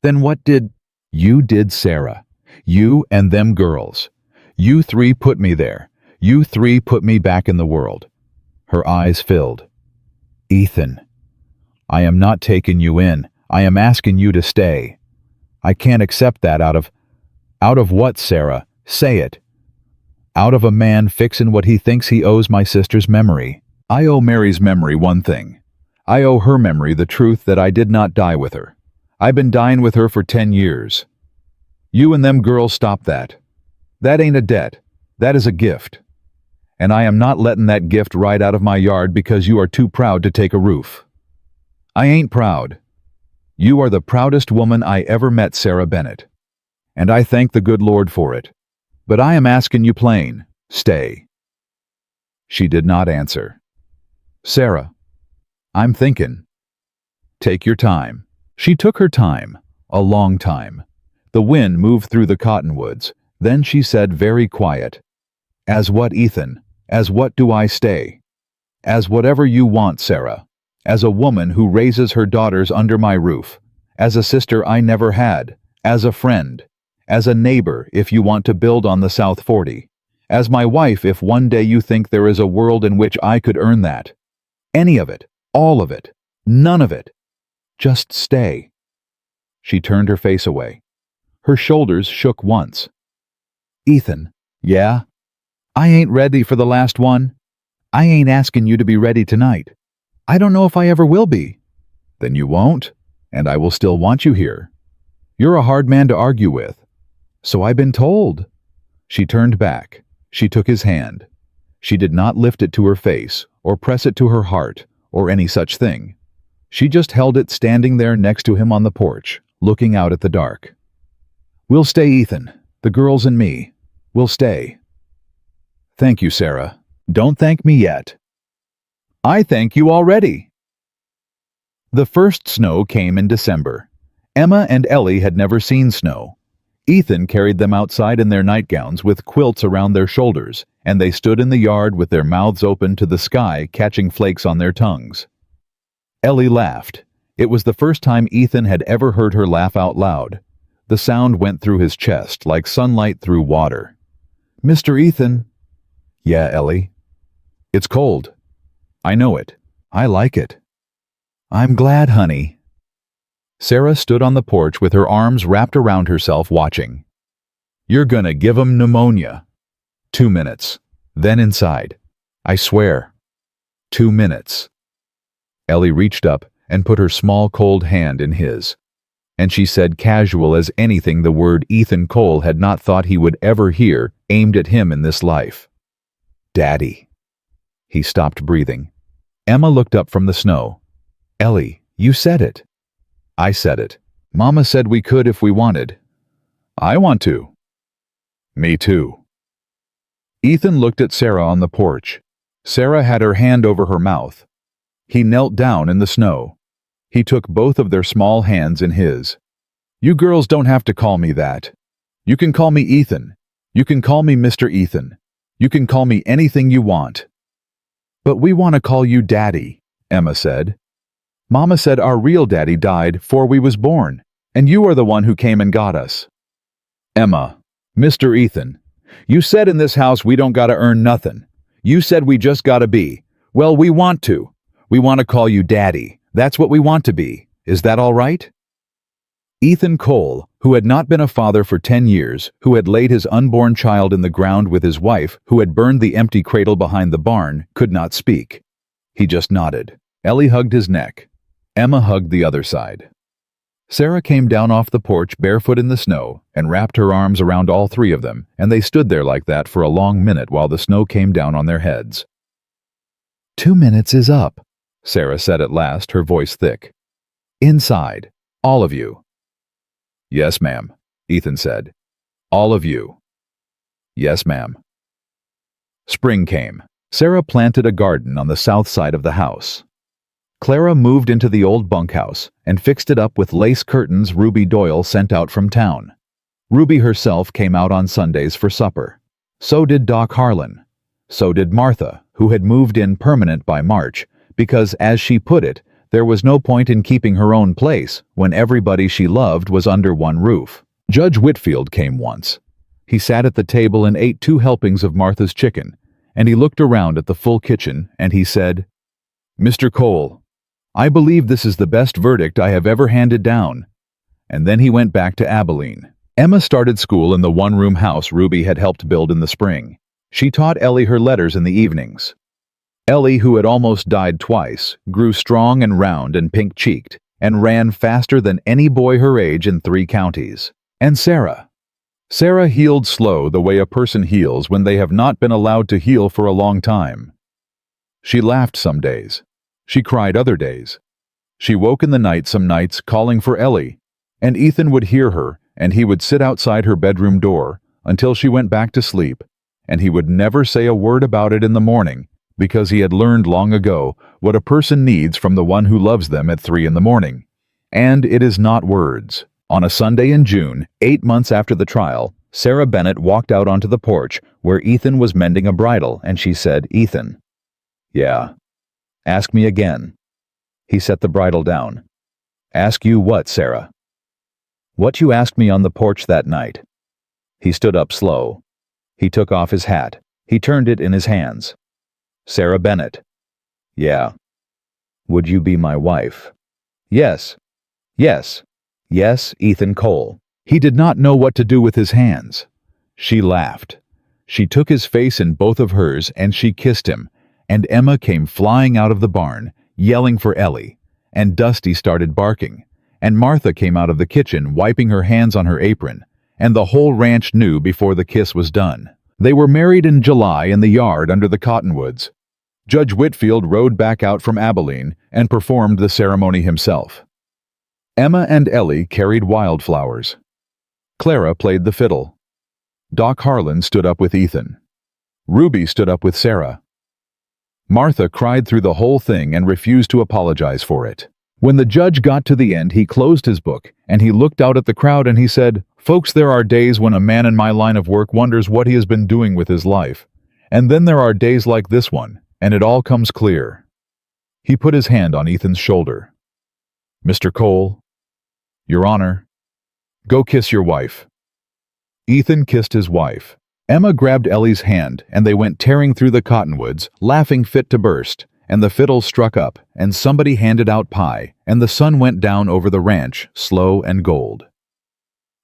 Then what did you did, Sarah? You and them girls. You 3 put me there. You 3 put me back in the world." Her eyes filled. "Ethan, I am not taking you in. I am asking you to stay. I can't accept that out of what, Sarah? Say it. Out of a man fixin' what he thinks he owes my sister's memory. I owe Mary's memory one thing. I owe her memory the truth that I did not die with her. I've been dying with her for 10 years. You and them girls stop that. That ain't a debt. That is a gift. And I am not letting that gift right out of my yard because you are too proud to take a roof. I ain't proud. You are the proudest woman I ever met, Sarah Bennett. And I thank the good Lord for it. But I am asking you plain, stay." She did not answer. "Sarah, I'm thinking." "Take your time." She took her time, a long time. The wind moved through the cottonwoods. Then she said, very quiet, "As what, Ethan? As what do I stay?" "As whatever you want, Sarah. As a woman who raises her daughters under my roof. As a sister I never had. As a friend. As a neighbor if you want to build on the South 40. As my wife if one day you think there is a world in which I could earn that. Any of it. All of it. None of it. Just stay." She turned her face away. Her shoulders shook once. "Ethan." "Yeah?" "I ain't ready for the last one. I ain't asking you to be ready tonight. I don't know if I ever will be." "Then you won't, and I will still want you here. You're a hard man to argue with." "So I've been told." She turned back. She took his hand. She did not lift it to her face, or press it to her heart, or any such thing. She just held it standing there next to him on the porch, looking out at the dark. "We'll stay, Ethan. The girls and me. We'll stay." "Thank you, Sarah. Don't thank me yet." "I thank you already." The first snow came in December. Emma and Ellie had never seen snow. Ethan carried them outside in their nightgowns with quilts around their shoulders, and they stood in the yard with their mouths open to the sky, catching flakes on their tongues. Ellie laughed. It was the first time Ethan had ever heard her laugh out loud. The sound went through his chest like sunlight through water. "Mr. Ethan." "Yeah, Ellie." "It's cold." "I know it. I like it." "I'm glad, honey." Sarah stood on the porch with her arms wrapped around herself, watching. "You're gonna give 'em pneumonia." 2 minutes. Then inside. "I swear." 2 minutes. Ellie reached up and put her small cold hand in his. And she said, casual as anything the word Ethan Cole had not thought he would ever hear aimed at him in this life. "Daddy." He stopped breathing. Emma looked up from the snow. "Ellie, you said it." "I said it. Mama said we could if we wanted." "I want to." "Me too." Ethan looked at Sarah on the porch. Sarah had her hand over her mouth. He knelt down in the snow. He took both of their small hands in his. "You girls don't have to call me that. You can call me Ethan. You can call me Mr. Ethan. You can call me anything you want." "But we want to call you Daddy," Emma said. "Mama said our real daddy died 'fore we was born, and you are the one who came and got us." "Emma, Mr. Ethan, you said in this house we don't gotta earn nothing. You said we just gotta be. Well, we want to. We want to call you Daddy. That's what we want to be. Is that all right?" Ethan Cole, who had not been a father for 10 years, who had laid his unborn child in the ground with his wife, who had burned the empty cradle behind the barn, could not speak. He just nodded. Ellie hugged his neck. Emma hugged the other side. Sarah came down off the porch barefoot in the snow and wrapped her arms around all three of them, and they stood there like that for a long minute while the snow came down on their heads. 2 minutes is up," Sarah said at last, her voice thick. "Inside, all of you." "Yes, ma'am," Ethan said. "All of you." "Yes, ma'am." Spring came. Sarah planted a garden on the south side of the house. Clara moved into the old bunkhouse and fixed it up with lace curtains Ruby Doyle sent out from town. Ruby herself came out on Sundays for supper. So did Doc Harlan. So did Martha, who had moved in permanent by March, because, as she put it, there was no point in keeping her own place when everybody she loved was under one roof. Judge Whitfield came once. He sat at the table and ate 2 helpings of Martha's chicken, and he looked around at the full kitchen and he said, "Mr. Cole, I believe this is the best verdict I have ever handed down." And then he went back to Abilene. Emma started school in the one-room house Ruby had helped build in the spring. She taught Ellie her letters in the evenings. Ellie, who had almost died twice, grew strong and round and pink-cheeked, and ran faster than any boy her age in 3 counties. And Sarah. Sarah healed slow the way a person heals when they have not been allowed to heal for a long time. She laughed some days. She cried other days. She woke in the night some nights calling for Ellie, and Ethan would hear her, and he would sit outside her bedroom door until she went back to sleep, and he would never say a word about it in the morning, because he had learned long ago what a person needs from the one who loves them at 3 in the morning. And it is not words. On a Sunday in June, 8 months after the trial, Sarah Bennett walked out onto the porch where Ethan was mending a bridle, and she said, "Ethan." "Yeah." "Ask me again." He set the bridle down. "Ask you what, Sarah?" "What you asked me on the porch that night." He stood up slow. He took off his hat. He turned it in his hands. "Sarah Bennett." "Yeah." "Would you be my wife?" "Yes." "Yes." "Yes, Ethan Cole." He did not know what to do with his hands. She laughed. She took his face in both of hers and she kissed him, and Emma came flying out of the barn, yelling for Ellie, and Dusty started barking, and Martha came out of the kitchen wiping her hands on her apron, and the whole ranch knew before the kiss was done. They were married in July in the yard under the cottonwoods. Judge Whitfield rode back out from Abilene and performed the ceremony himself. Emma and Ellie carried wildflowers. Clara played the fiddle. Doc Harlan stood up with Ethan. Ruby stood up with Sarah. Martha cried through the whole thing and refused to apologize for it. When the judge got to the end, he closed his book, and he looked out at the crowd and he said, Folks, there are days when a man in my line of work wonders what he has been doing with his life. And then there are days like this one, and it all comes clear. He put his hand on Ethan's shoulder. Mr. Cole, Your Honor, go kiss your wife. Ethan kissed his wife. Emma grabbed Ellie's hand, and they went tearing through the cottonwoods, laughing fit to burst, and the fiddles struck up, and somebody handed out pie, and the sun went down over the ranch, slow and gold.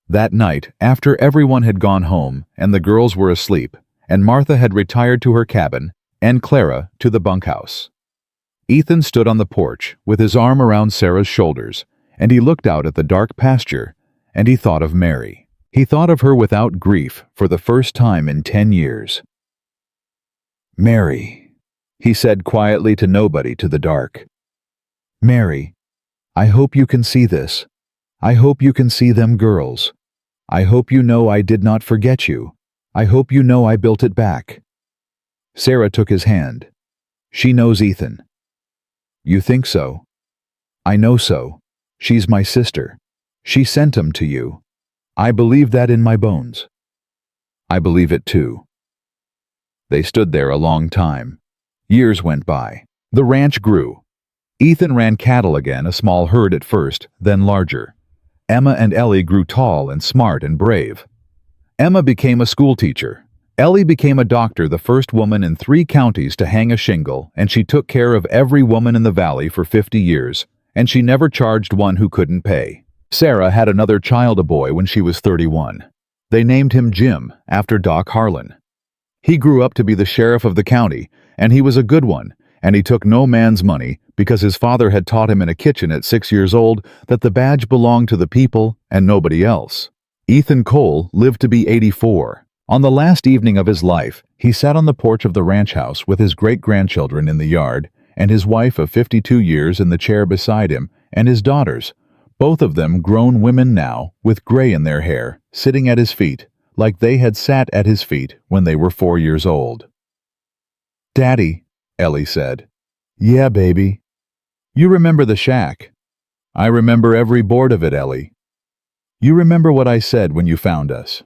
That night, after everyone had gone home, and the girls were asleep, and Martha had retired to her cabin, and Clara to the bunkhouse, Ethan stood on the porch, with his arm around Sarah's shoulders, and he looked out at the dark pasture, and he thought of Mary. He thought of her without grief for the first time in 10 years. Mary, he said quietly to nobody, to the dark. Mary, I hope you can see this. I hope you can see them girls. I hope you know I did not forget you. I hope you know I built it back. Sarah took his hand. She knows Ethan. You think so? I know so. She's my sister. She sent him to you. I believe that in my bones. I believe it too. They stood there a long time. Years went by. The ranch grew. Ethan ran cattle again, a small herd at first, then larger. Emma and Ellie grew tall and smart and brave. Emma became a schoolteacher. Ellie became a doctor, the first woman in 3 counties to hang a shingle, and she took care of every woman in the valley for 50 years, and she never charged one who couldn't pay. Sarah had another child, a boy, when she was 31. They named him Jim, after Doc Harlan. He grew up to be the sheriff of the county, and he was a good one, and he took no man's money because his father had taught him in a kitchen at 6 years old that the badge belonged to the people and nobody else. Ethan Cole lived to be 84. On the last evening of his life, he sat on the porch of the ranch house with his great-grandchildren in the yard, and his wife of 52 years in the chair beside him, and his daughters, both of them grown women now, with gray in their hair, sitting at his feet, like they had sat at his feet when they were 4 years old. Daddy, Ellie said. Yeah, baby. You remember the shack? I remember every board of it, Ellie. You remember what I said when you found us?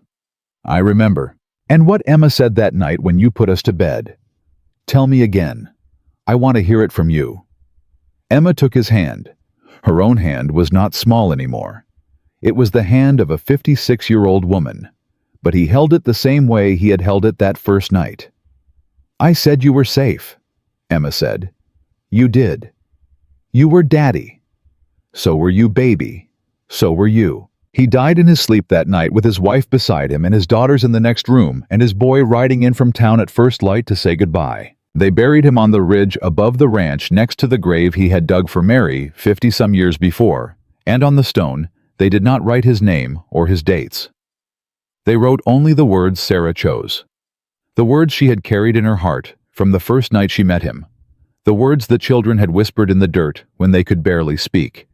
I remember. And what Emma said that night when you put us to bed? Tell me again. I want to hear it from you. Emma took his hand. Her own hand was not small anymore. It was the hand of a 56-year-old woman, but he held it the same way he had held it that first night. I said you were safe, Emma said. You did. You were Daddy. So were you, baby. So were you. He died in his sleep that night with his wife beside him and his daughters in the next room and his boy riding in from town at first light to say goodbye. They buried him on the ridge above the ranch next to the grave he had dug for Mary 50-some years before, and on the stone they did not write his name or his dates. They wrote only the words Sarah chose, the words she had carried in her heart from the first night she met him, the words the children had whispered in the dirt when they could barely speak.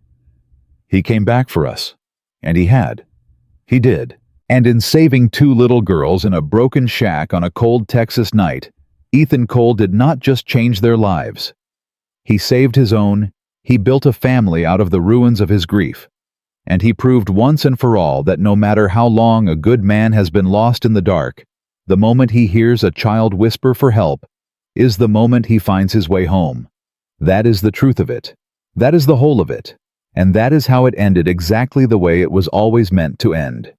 He came back for us, and he had. He did. And in saving 2 little girls in a broken shack on a cold Texas night, Ethan Cole did not just change their lives. He saved his own, he built a family out of the ruins of his grief, and he proved once and for all that no matter how long a good man has been lost in the dark, the moment he hears a child whisper for help is the moment he finds his way home. That is the truth of it. That is the whole of it. And that is how it ended exactly the way it was always meant to end.